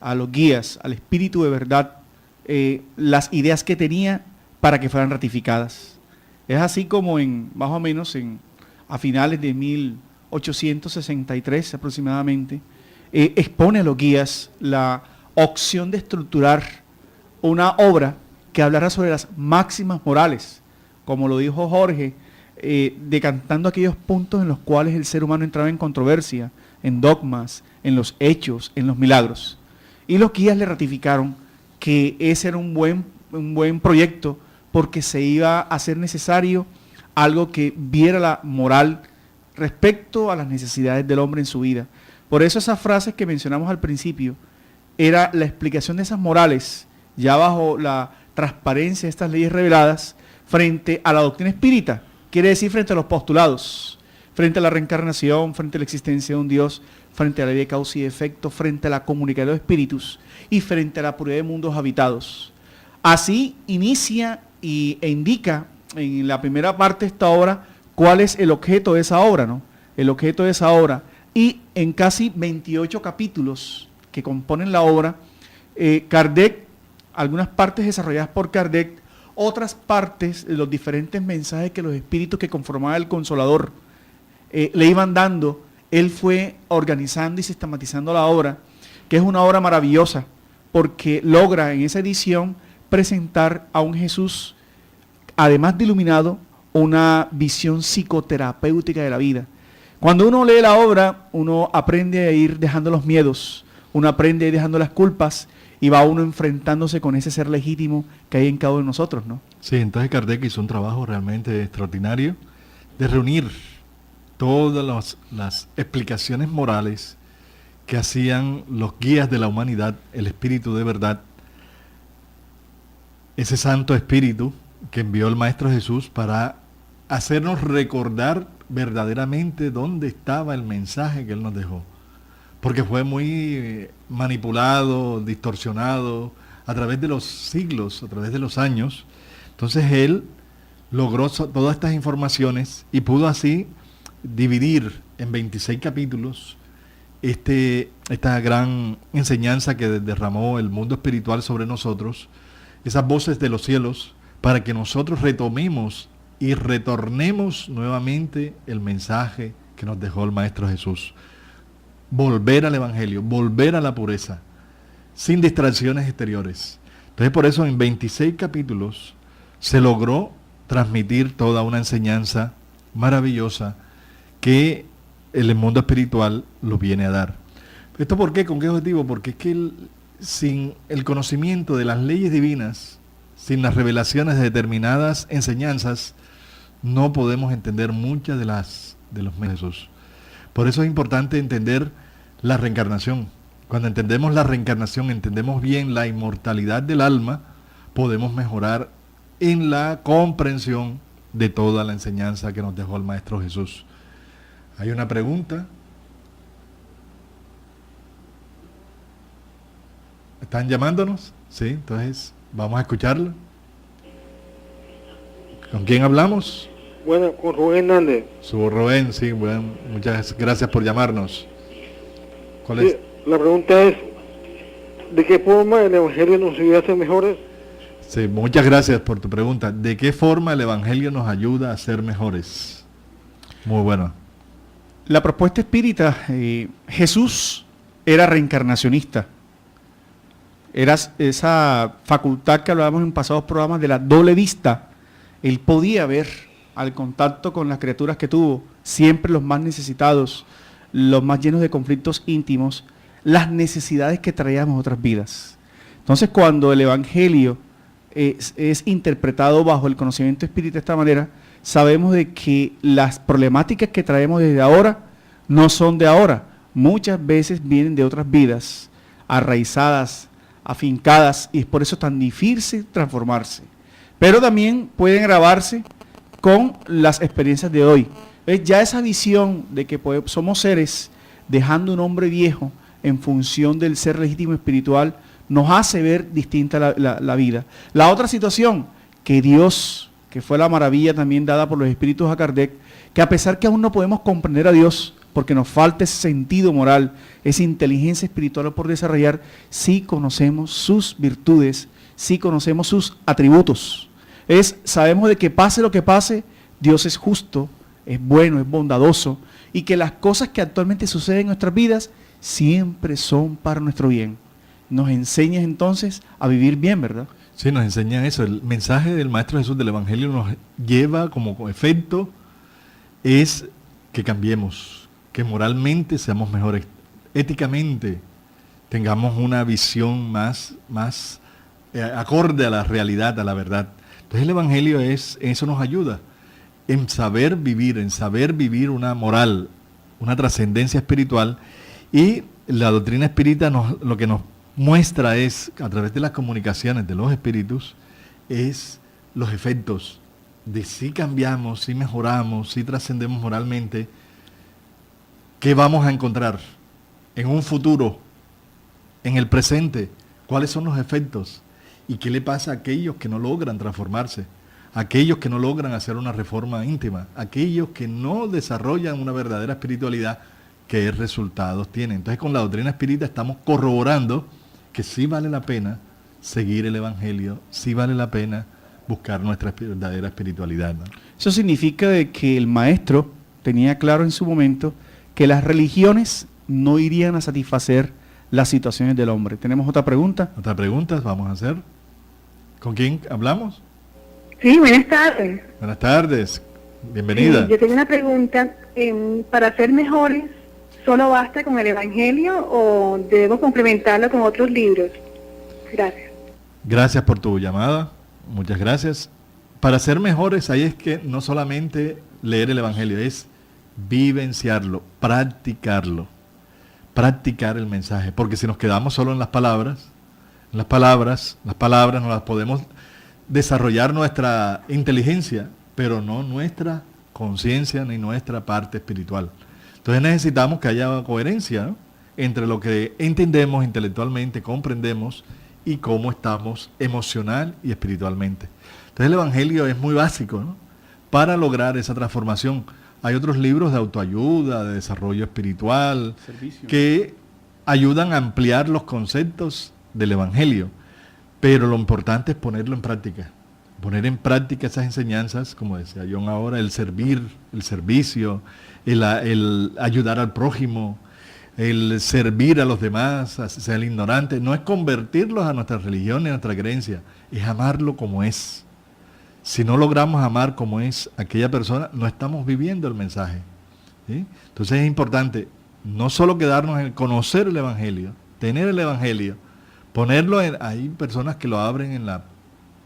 a los guías, al espíritu de verdad, las ideas que tenía para que fueran ratificadas. Es así como más o menos a finales de 1863 aproximadamente, expone a los guías la opción de estructurar una obra que hablara sobre las máximas morales, como lo dijo Jorge, decantando aquellos puntos en los cuales el ser humano entraba en controversia, en dogmas, en los hechos, en los milagros. Y los guías le ratificaron que ese era un buen proyecto, porque se iba a hacer necesario algo que viera la moral respecto a las necesidades del hombre en su vida. Por eso esas frases que mencionamos al principio, era la explicación de esas morales, ya bajo la transparencia de estas leyes reveladas, frente a la doctrina espírita, quiere decir frente a los postulados, frente a la reencarnación, frente a la existencia de un Dios, frente a la ley de causa y efecto, frente a la comunicación de los espíritus y frente a la puridad de mundos habitados. Así inicia e indica en la primera parte de esta obra cuál es el objeto de esa obra, ¿no? El objeto de esa obra. Y en casi 28 capítulos que componen la obra, Kardec, algunas partes desarrolladas por Kardec, otras partes de los diferentes mensajes que los espíritus que conformaban el Consolador le iban dando, él fue organizando y sistematizando la obra, que es una obra maravillosa, porque logra en esa edición presentar a un Jesús, además de iluminado, una visión psicoterapéutica de la vida. Cuando uno lee la obra, uno aprende a ir dejando los miedos, uno aprende a ir dejando las culpas y va uno enfrentándose con ese ser legítimo que hay en cada uno de nosotros, ¿no? Sí, entonces Kardec hizo un trabajo realmente extraordinario de reunir todas las explicaciones morales que hacían los guías de la humanidad, el Espíritu de verdad, ese Santo Espíritu que envió el Maestro Jesús para hacernos recordar verdaderamente dónde estaba el mensaje que Él nos dejó. Porque fue muy manipulado, distorsionado a través de los siglos, a través de los años. Entonces Él logró todas estas informaciones y pudo así dividir en 26 capítulos esta gran enseñanza que derramó el mundo espiritual sobre nosotros, esas voces de los cielos, para que nosotros retomemos y retornemos nuevamente el mensaje que nos dejó el Maestro Jesús. Volver al Evangelio, volver a la pureza, sin distracciones exteriores. Entonces por eso en 26 capítulos se logró transmitir toda una enseñanza maravillosa que el mundo espiritual lo viene a dar. ¿Esto por qué? ¿Con qué objetivo? Porque es que sin el conocimiento de las leyes divinas, sin las revelaciones de determinadas enseñanzas, no podemos entender muchas de los mensajes de Jesús. Por eso es importante entender la reencarnación. Cuando entendemos la reencarnación, entendemos bien la inmortalidad del alma, podemos mejorar en la comprensión de toda la enseñanza que nos dejó el Maestro Jesús. Hay una pregunta. ¿Están llamándonos? Sí, entonces vamos a escucharlo. ¿Con quién hablamos? Bueno, con Rubén Hernández. Su Rubén, sí, bueno, muchas gracias por llamarnos. ¿Cuál es? La pregunta es, ¿de qué forma el Evangelio nos ayuda a ser mejores? Sí, muchas gracias por tu pregunta. ¿De qué forma el Evangelio nos ayuda a ser mejores? Muy bueno. La propuesta espírita, Jesús era reencarnacionista. Era esa facultad que hablábamos en pasados programas de la doble vista. Él podía ver al contacto con las criaturas que tuvo, siempre los más necesitados, los más llenos de conflictos íntimos, las necesidades que traíamos otras vidas. Entonces, cuando el Evangelio es interpretado bajo el conocimiento espírita de esta manera, sabemos de que las problemáticas que traemos desde ahora no son de ahora, muchas veces vienen de otras vidas, arraizadas, afincadas, y es por eso tan difícil transformarse. Pero también pueden grabarse con las experiencias de hoy. Ya esa visión de que somos seres dejando un hombre viejo en función del ser legítimo espiritual nos hace ver distinta la vida. La otra situación, que Dios, que fue la maravilla también dada por los espíritus a Kardec, que a pesar que aún no podemos comprender a Dios, porque nos falta ese sentido moral, esa inteligencia espiritual por desarrollar, sí conocemos sus virtudes, sí conocemos sus atributos. Sabemos de que pase lo que pase, Dios es justo, es bueno, es bondadoso, y que las cosas que actualmente suceden en nuestras vidas siempre son para nuestro bien. Nos enseñas entonces a vivir bien, ¿verdad? Sí, nos enseñan eso. El mensaje del Maestro Jesús del Evangelio nos lleva como efecto es que cambiemos, que moralmente seamos mejores, éticamente tengamos una visión más acorde a la realidad, a la verdad. Entonces el Evangelio eso nos ayuda en saber vivir una moral, una trascendencia espiritual, y la doctrina espírita lo que nos muestra es, a través de las comunicaciones de los espíritus, es los efectos de si cambiamos, si mejoramos, si trascendemos moralmente, qué vamos a encontrar en un futuro, en el presente, cuáles son los efectos y qué le pasa a aquellos que no logran transformarse, a aquellos que no logran hacer una reforma íntima, a aquellos que no desarrollan una verdadera espiritualidad, qué resultados tienen. Entonces, con la doctrina espírita estamos corroborando que sí vale la pena seguir el Evangelio, sí vale la pena buscar nuestra verdadera espiritualidad, ¿no? Eso significa de que el maestro tenía claro en su momento que las religiones no irían a satisfacer las situaciones del hombre. ¿Tenemos otra pregunta? Otra pregunta vamos a hacer. ¿Con quién hablamos? Sí, buenas tardes. Buenas tardes, bienvenida. Yo tengo una pregunta. ¿Para ser mejores, solo basta con el Evangelio o debemos complementarlo con otros libros? Gracias. Gracias por tu llamada, muchas gracias. Para ser mejores, ahí es que no solamente leer el Evangelio, es vivenciarlo, practicar el mensaje, porque si nos quedamos solo en las palabras no las podemos desarrollar nuestra inteligencia, pero no nuestra conciencia ni nuestra parte espiritual. Entonces necesitamos que haya coherencia, ¿no?, entre lo que entendemos intelectualmente, comprendemos y cómo estamos emocional y espiritualmente. Entonces el Evangelio es muy básico, ¿no?, para lograr esa transformación. Hay otros libros de autoayuda, de desarrollo espiritual, que ayudan a ampliar los conceptos del Evangelio, pero lo importante es ponerlo en práctica, poner en práctica esas enseñanzas, como decía John ahora, el servir, el servicio, el ayudar al prójimo, el servir a los demás, ser el ignorante, no es convertirlos a nuestra religión ni a nuestra creencia, es amarlo como es. Si no logramos amar como es aquella persona, no estamos viviendo el mensaje, ¿sí? Entonces es importante no solo quedarnos en conocer el Evangelio, tener el Evangelio, ponerlo hay personas que lo abren en la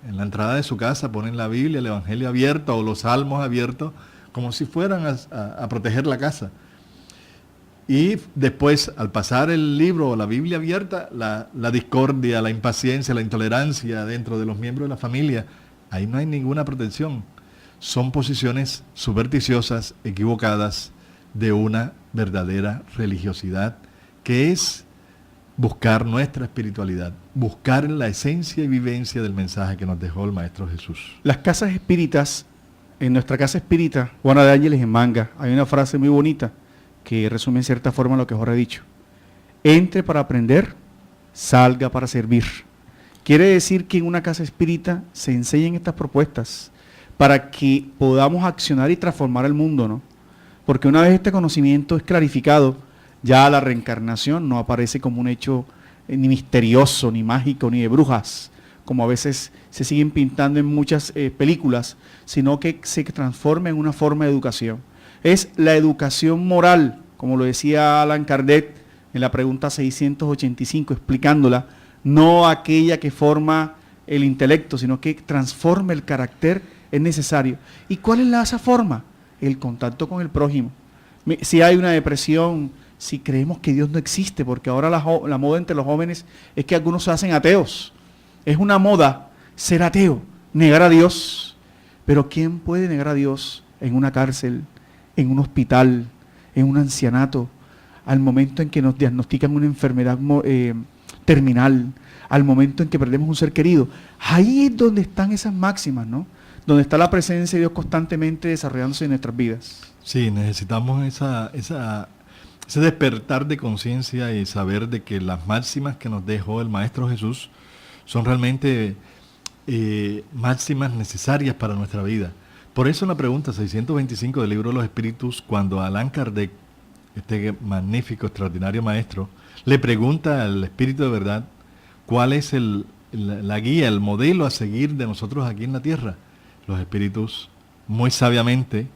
entrada de su casa, ponen la Biblia, el Evangelio abierto o los salmos abiertos, como si fueran a proteger la casa. Y después, al pasar el libro o la Biblia abierta, la discordia, la impaciencia, la intolerancia dentro de los miembros de la familia, ahí no hay ninguna protección. Son posiciones supersticiosas, equivocadas, de una verdadera religiosidad, que es buscar nuestra espiritualidad, buscar la esencia y vivencia del mensaje que nos dejó el Maestro Jesús. Las casas espíritas, en nuestra casa espírita, Juana de Ángeles en Manga, hay una frase muy bonita que resume en cierta forma lo que Jorge ha dicho. Entre para aprender, salga para servir. Quiere decir que en una casa espírita se enseñan estas propuestas para que podamos accionar y transformar el mundo, ¿no? Porque una vez este conocimiento es clarificado, ya la reencarnación no aparece como un hecho ni misterioso, ni mágico, ni de brujas, como a veces se siguen pintando en muchas películas, sino que se transforma en una forma de educación. Es la educación moral, como lo decía Allan Kardec en la pregunta 685, explicándola, no aquella que forma el intelecto, sino que transforma el carácter, es necesario. ¿Y cuál es esa forma? El contacto con el prójimo. Si hay una depresión, si creemos que Dios no existe, porque ahora la moda entre los jóvenes es que algunos se hacen ateos. Es una moda ser ateo, negar a Dios. Pero ¿quién puede negar a Dios en una cárcel, en un hospital, en un ancianato, al momento en que nos diagnostican una enfermedad terminal, al momento en que perdemos un ser querido? Ahí es donde están esas máximas, ¿no? Donde está la presencia de Dios constantemente desarrollándose en nuestras vidas. Sí, necesitamos ese despertar de conciencia y saber de que las máximas que nos dejó el Maestro Jesús son realmente máximas necesarias para nuestra vida. Por eso en la pregunta 625 del Libro de los Espíritus, cuando Allan Kardec, este magnífico, extraordinario maestro, le pregunta al Espíritu de Verdad cuál es la guía, el modelo a seguir de nosotros aquí en la tierra, los espíritus muy sabiamente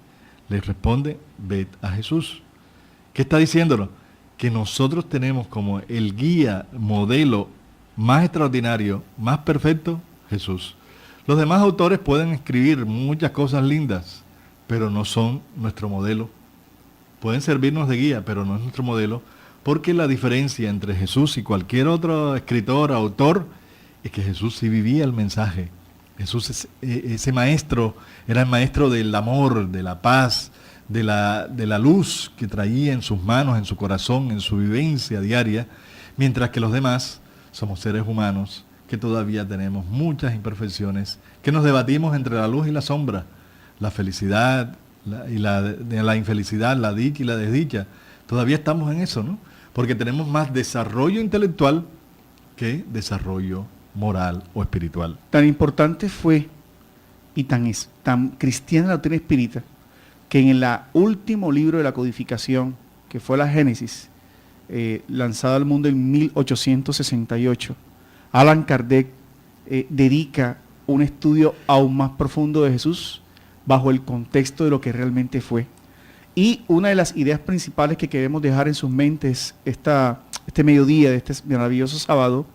les responde: ved a Jesús. ¿Qué está diciéndolo? Que nosotros tenemos como el guía, modelo más extraordinario, más perfecto, Jesús. Los demás autores pueden escribir muchas cosas lindas, pero no son nuestro modelo. Pueden servirnos de guía, pero no es nuestro modelo, porque la diferencia entre Jesús y cualquier otro escritor, autor, es que Jesús sí vivía el mensaje. Jesús, ese maestro, era el maestro del amor, de la paz, de la luz que traía en sus manos, en su corazón, en su vivencia diaria, mientras que los demás somos seres humanos que todavía tenemos muchas imperfecciones, que nos debatimos entre la luz y la sombra, la felicidad y la infelicidad, la dicha y la desdicha. Todavía estamos en eso, ¿no? Porque tenemos más desarrollo intelectual que desarrollo moral o espiritual. Tan importante fue y tan cristiana la doctrina espírita que en el último libro de la codificación, que fue la Génesis, lanzada al mundo en 1868, Allan Kardec dedica un estudio aún más profundo de Jesús bajo el contexto de lo que realmente fue. Y una de las ideas principales que queremos dejar en sus mentes este mediodía de este maravilloso sábado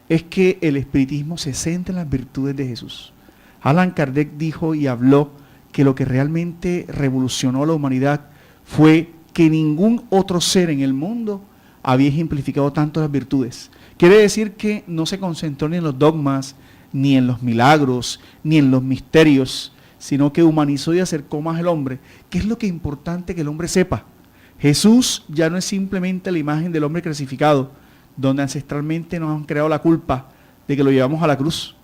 es que el espiritismo se centra en las virtudes de Jesús. Allan Kardec dijo y habló que lo que realmente revolucionó a la humanidad fue que ningún otro ser en el mundo había ejemplificado tanto las virtudes. Quiere decir que no se concentró ni en los dogmas, ni en los milagros, ni en los misterios, sino que humanizó y acercó más al hombre. ¿Qué es lo que es importante que el hombre sepa? Jesús ya no es simplemente la imagen del hombre crucificado, donde ancestralmente nos han creado la culpa de que lo llevamos a la cruz.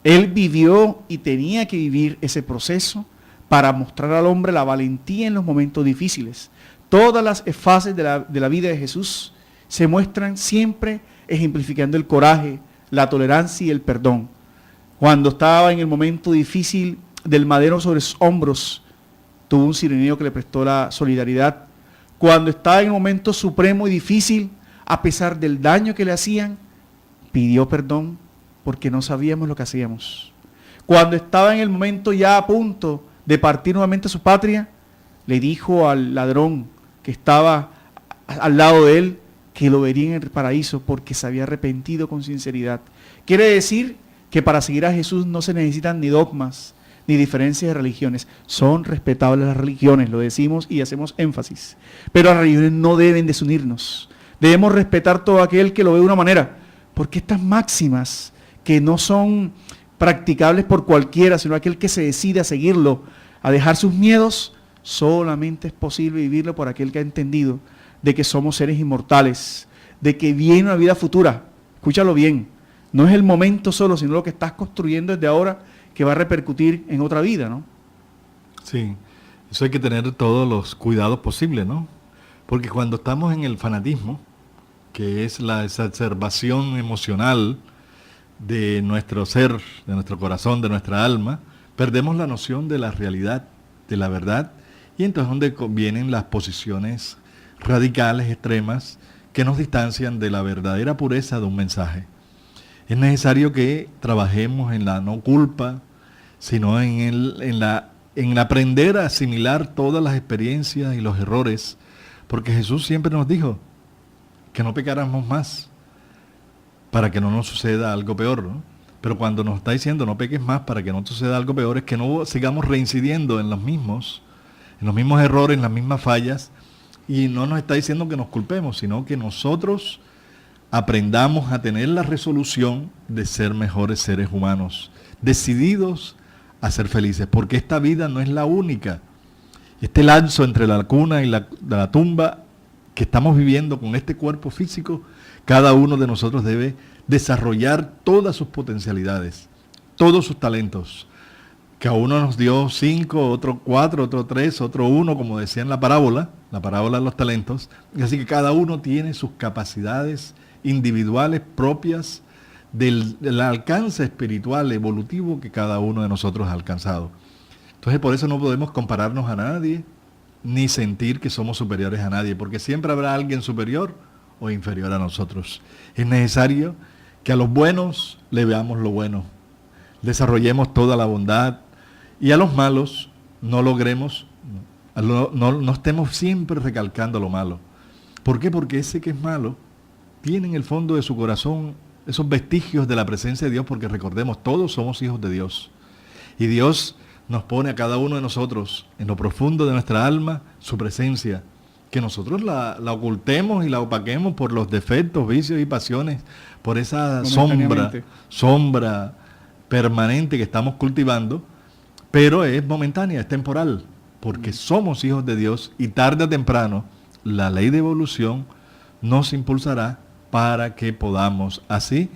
Él vivió y tenía que vivir ese proceso para mostrar al hombre la valentía en los momentos difíciles. Todas las fases de la vida de Jesús se muestran siempre ejemplificando el coraje, la tolerancia y el perdón. Cuando estaba en el momento difícil del madero sobre sus hombros, tuvo un sireneo que le prestó la solidaridad. Cuando estaba en el momento supremo y difícil, a pesar del daño que le hacían, pidió perdón porque no sabíamos lo que hacíamos. Cuando estaba en el momento ya a punto de partir nuevamente a su patria, le dijo al ladrón que estaba al lado de él que lo vería en el paraíso porque se había arrepentido con sinceridad. Quiere decir que para seguir a Jesús no se necesitan ni dogmas, ni diferencias de religiones. Son respetables las religiones, lo decimos y hacemos énfasis. Pero las religiones no deben desunirnos. Debemos respetar todo aquel que lo ve de una manera, porque estas máximas que no son practicables por cualquiera, sino aquel que se decide a seguirlo, a dejar sus miedos, solamente es posible vivirlo por aquel que ha entendido de que somos seres inmortales, de que viene una vida futura. Escúchalo bien, no es el momento solo, sino lo que estás construyendo desde ahora que va a repercutir en otra vida, ¿no? Sí, eso hay que tener todos los cuidados posibles, ¿no? Porque cuando estamos en el fanatismo, que es la exacerbación emocional de nuestro ser, de nuestro corazón, de nuestra alma, perdemos la noción de la realidad, de la verdad, y entonces es donde vienen las posiciones radicales, extremas, que nos distancian de la verdadera pureza de un mensaje. Es necesario que trabajemos en la no culpa, sino en aprender a asimilar todas las experiencias y los errores, porque Jesús siempre nos dijo que no pecáramos más para que no nos suceda algo peor, ¿no? Pero cuando nos está diciendo no peques más para que no te suceda algo peor, es que no sigamos reincidiendo en los mismos errores, en las mismas fallas, y no nos está diciendo que nos culpemos, sino que nosotros aprendamos a tener la resolución de ser mejores seres humanos, decididos a ser felices, porque esta vida no es la única. Este lapso entre la cuna y la tumba que estamos viviendo con este cuerpo físico, cada uno de nosotros debe desarrollar todas sus potencialidades, todos sus talentos, que a uno nos dio 5, otro 4, otro 3, otro 1, como decía en la parábola de los talentos. Así que cada uno tiene sus capacidades individuales propias del alcance espiritual, evolutivo que cada uno de nosotros ha alcanzado. Entonces por eso no podemos compararnos a nadie, ni sentir que somos superiores a nadie, porque siempre habrá alguien superior o inferior a nosotros. Es necesario que a los buenos le veamos lo bueno, desarrollemos toda la bondad, y a los malos no logremos, no estemos siempre recalcando lo malo. ¿Por qué? Porque ese que es malo tiene en el fondo de su corazón esos vestigios de la presencia de Dios, porque recordemos, todos somos hijos de Dios. Y Dios nos pone a cada uno de nosotros, en lo profundo de nuestra alma, su presencia. Que nosotros la ocultemos y la opaquemos por los defectos, vicios y pasiones, por esa sombra permanente que estamos cultivando, pero es momentánea, es temporal, porque somos hijos de Dios y tarde o temprano la ley de evolución nos impulsará para que podamos así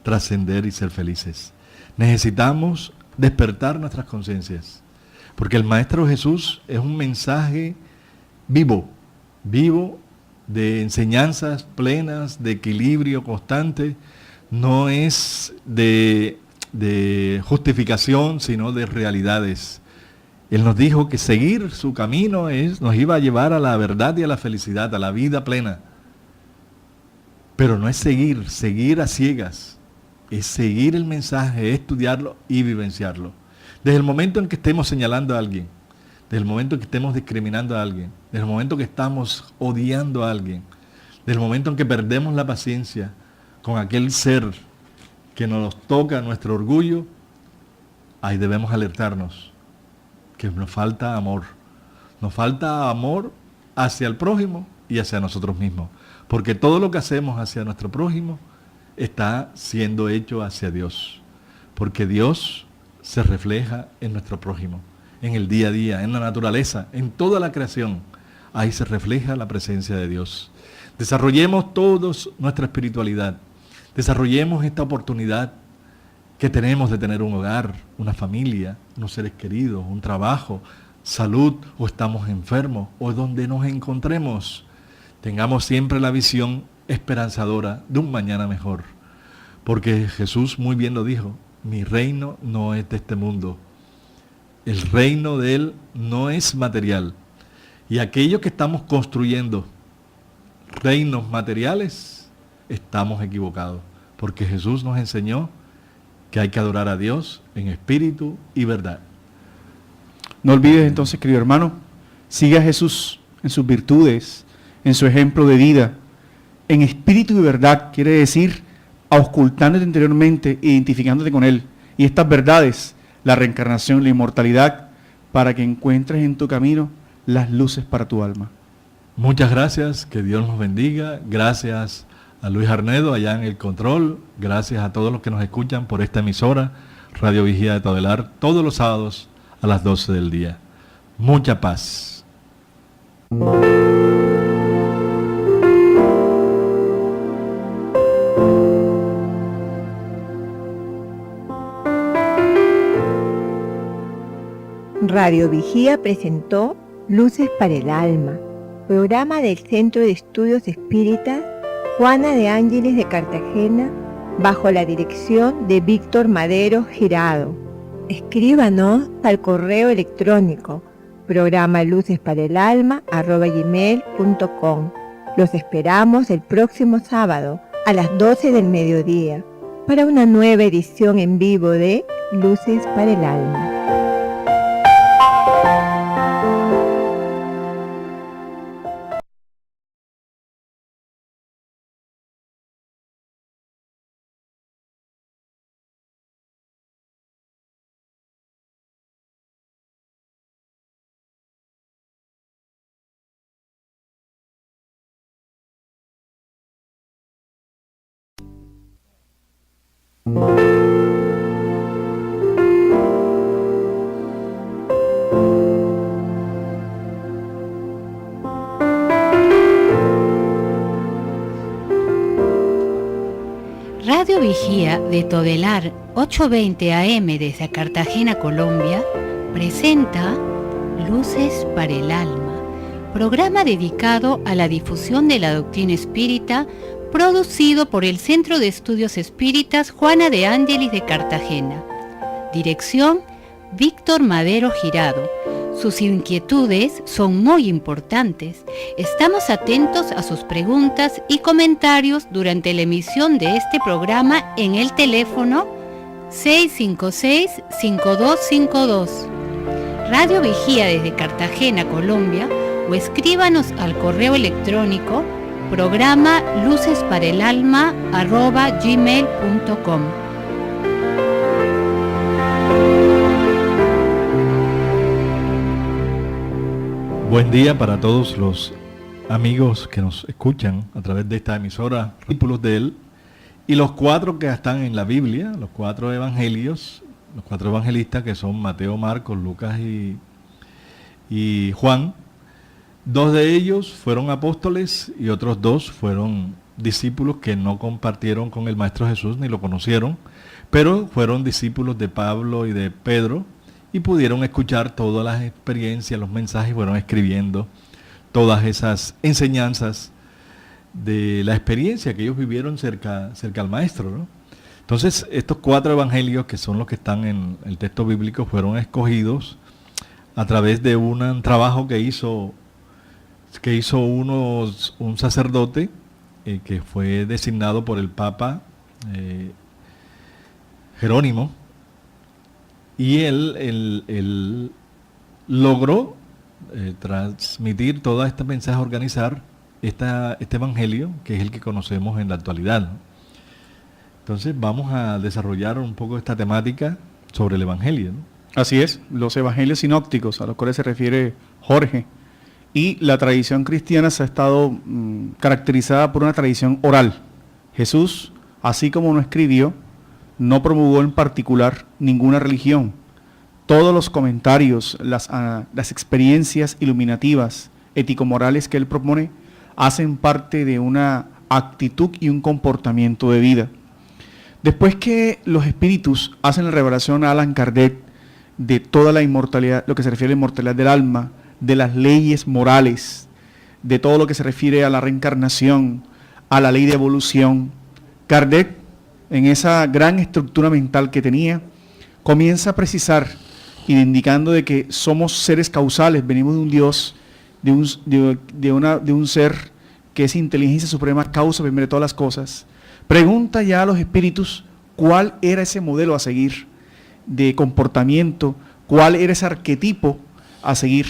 trascender y ser felices. Necesitamos despertar nuestras conciencias, porque el Maestro Jesús es un mensaje vivo de enseñanzas plenas, de equilibrio constante, no es de justificación, sino de realidades. Él nos dijo que seguir su camino nos iba a llevar a la verdad y a la felicidad, a la vida plena. Pero no es seguir a ciegas, es seguir el mensaje, es estudiarlo y vivenciarlo. Desde el momento en que estemos señalando a alguien, desde el momento en que estemos discriminando a alguien, desde el momento en que estamos odiando a alguien, desde el momento en que perdemos la paciencia con aquel ser que nos toca nuestro orgullo, ahí debemos alertarnos que nos falta amor hacia el prójimo y hacia nosotros mismos, porque todo lo que hacemos hacia nuestro prójimo está siendo hecho hacia Dios, porque Dios se refleja en nuestro prójimo, en el día a día, en la naturaleza, en toda la creación. Ahí se refleja la presencia de Dios. Desarrollemos todos nuestra espiritualidad. Desarrollemos esta oportunidad que tenemos de tener un hogar, una familia, unos seres queridos, un trabajo, salud, o estamos enfermos, o donde nos encontremos. Tengamos siempre la visión esperanzadora de un mañana mejor. Porque Jesús muy bien lo dijo, mi reino no es de este mundo. El reino de Él no es material. Y aquellos que estamos construyendo reinos materiales, estamos equivocados, porque Jesús nos enseñó que hay que adorar a Dios en espíritu y verdad. No olvides entonces, querido hermano, sigue a Jesús en sus virtudes, en su ejemplo de vida, en espíritu y verdad, quiere decir auscultándote interiormente, identificándote con Él. Y estas verdades la reencarnación, la inmortalidad, para que encuentres en tu camino las luces para tu alma. Muchas gracias, que Dios nos bendiga. Gracias a Luis Arnedo allá en el control. Gracias a todos los que nos escuchan por esta emisora, Radio Vigía de Todelar, todos los sábados a las 12 del día. Mucha paz. Radio Vigía presentó Luces para el Alma, programa del Centro de Estudios Espíritas Juana de Ángeles de Cartagena, bajo la dirección de Víctor Madero Girado. Escríbanos al correo electrónico programa lucesparaelalma@gmail.com. Los esperamos el próximo sábado a las 12 del mediodía para una nueva edición en vivo de Luces para el Alma. Radio Vigía de Todelar 820 AM desde Cartagena, Colombia, presenta Luces para el Alma, programa dedicado a la difusión de la doctrina espírita, producido por el Centro de Estudios Espíritas Juana de Ángeles de Cartagena. Dirección: Víctor Madero Girado. Sus inquietudes son muy importantes. Estamos atentos a sus preguntas y comentarios durante la emisión de este programa en el teléfono 656-5252. Radio Vigía desde Cartagena, Colombia, o escríbanos al correo electrónico programa lucesparaelalma@gmail.com. Buen día para todos los amigos que nos escuchan a través de esta emisora, discípulos de él, y los 4 que están en la Biblia, los 4 evangelios, los 4 evangelistas que son Mateo, Marcos, Lucas y Juan. 2 de ellos fueron apóstoles y otros 2 fueron discípulos que no compartieron con el Maestro Jesús ni lo conocieron, pero fueron discípulos de Pablo y de Pedro, y pudieron escuchar todas las experiencias, los mensajes, fueron escribiendo todas esas enseñanzas de la experiencia que ellos vivieron cerca al Maestro, ¿no? Entonces, estos 4 evangelios, que son los que están en el texto bíblico, fueron escogidos a través de un trabajo que hizo un sacerdote que fue designado por el Papa Jerónimo. Y él logró transmitir todo este mensaje, organizar este evangelio, que es el que conocemos en la actualidad, ¿no? Entonces vamos a desarrollar un poco esta temática sobre el evangelio, ¿no? Así es, los evangelios sinópticos, a los cuales se refiere Jorge. Y la tradición cristiana se ha estado caracterizada por una tradición oral. Jesús, así como no escribió, no promulgó en particular ninguna religión. Todos los comentarios, las experiencias iluminativas, ético-morales que él propone, hacen parte de una actitud y un comportamiento de vida. Después que los espíritus hacen la revelación a Allan Kardec de toda la inmortalidad, lo que se refiere a la inmortalidad del alma, de las leyes morales, de todo lo que se refiere a la reencarnación, a la ley de evolución, Kardec, en esa gran estructura mental que tenía, comienza a precisar, indicando de que somos seres causales, venimos de un Dios, de un ser que es inteligencia suprema, causa primero de todas las cosas. Pregunta ya a los espíritus cuál era ese modelo a seguir de comportamiento, cuál era ese arquetipo a seguir.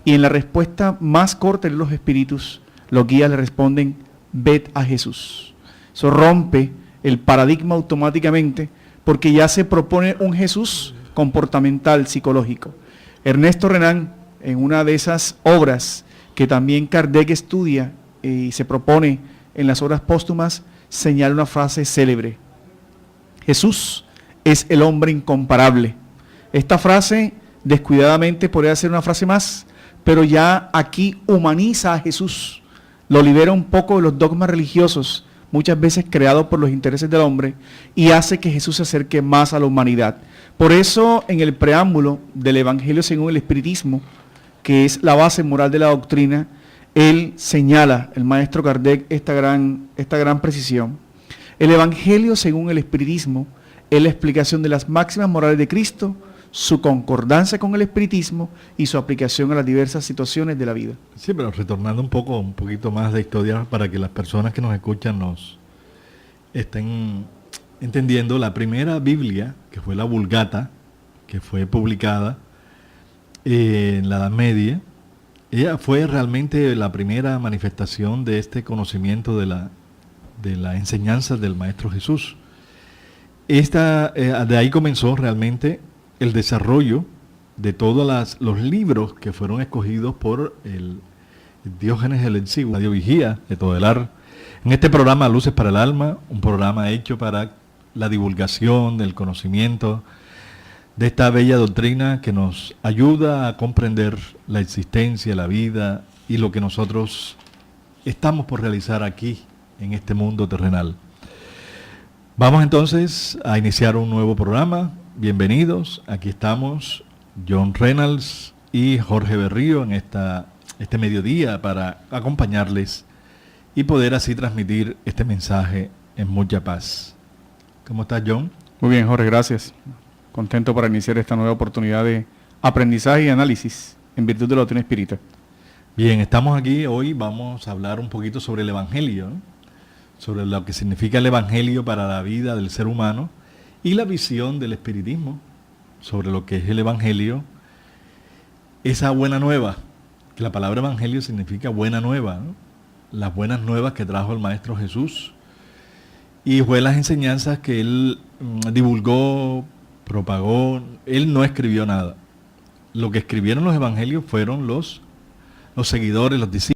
Y en la respuesta más corta de los espíritus, los guías le responden: ved a Jesús. Eso rompe el paradigma automáticamente, porque ya se propone un Jesús comportamental, psicológico. Ernesto Renan, en una de esas obras que también Kardec estudia y se propone en las obras póstumas, señala una frase célebre: Jesús es el hombre incomparable. Esta frase, descuidadamente, podría ser una frase más, pero ya aquí humaniza a Jesús, lo libera un poco de los dogmas religiosos, muchas veces creados por los intereses del hombre, y hace que Jesús se acerque más a la humanidad. Por eso, en el preámbulo del Evangelio según el Espiritismo, que es la base moral de la doctrina, él señala, el maestro Kardec, esta gran precisión. El Evangelio según el Espiritismo es la explicación de las máximas morales de Cristo, su concordancia con el espiritismo y su aplicación a las diversas situaciones de la vida. Sí, pero retornando un poquito más de historia para que las personas que nos escuchan nos estén entendiendo, la primera Biblia, que fue la Vulgata, que fue publicada en la Edad Media, ella fue realmente la primera manifestación de este conocimiento de la enseñanza del Maestro Jesús. De ahí comenzó realmente el desarrollo de todos los libros que fueron escogidos por el Diógenes el Exiguo, Radio Vigía de Todelar. En este programa Luces para el Alma, un programa hecho para la divulgación del conocimiento de esta bella doctrina que nos ayuda a comprender la existencia, la vida y lo que nosotros estamos por realizar aquí en este mundo terrenal. Vamos entonces a iniciar un nuevo programa. Bienvenidos, aquí estamos John Reynolds y Jorge Berrío en este mediodía para acompañarles y poder así transmitir este mensaje en mucha paz. ¿Cómo estás, John? Muy bien, Jorge, gracias. Contento para iniciar esta nueva oportunidad de aprendizaje y análisis en virtud de la doctrina espírita. Bien, estamos aquí, hoy vamos a hablar un poquito sobre el Evangelio, ¿no? Sobre lo que significa el Evangelio para la vida del ser humano y la visión del espiritismo sobre lo que es el Evangelio, esa buena nueva, que la palabra Evangelio significa buena nueva, ¿no? Las buenas nuevas que trajo el Maestro Jesús, y fue las enseñanzas que él divulgó, propagó. Él no escribió nada. Lo que escribieron los evangelios fueron los seguidores, los discípulos.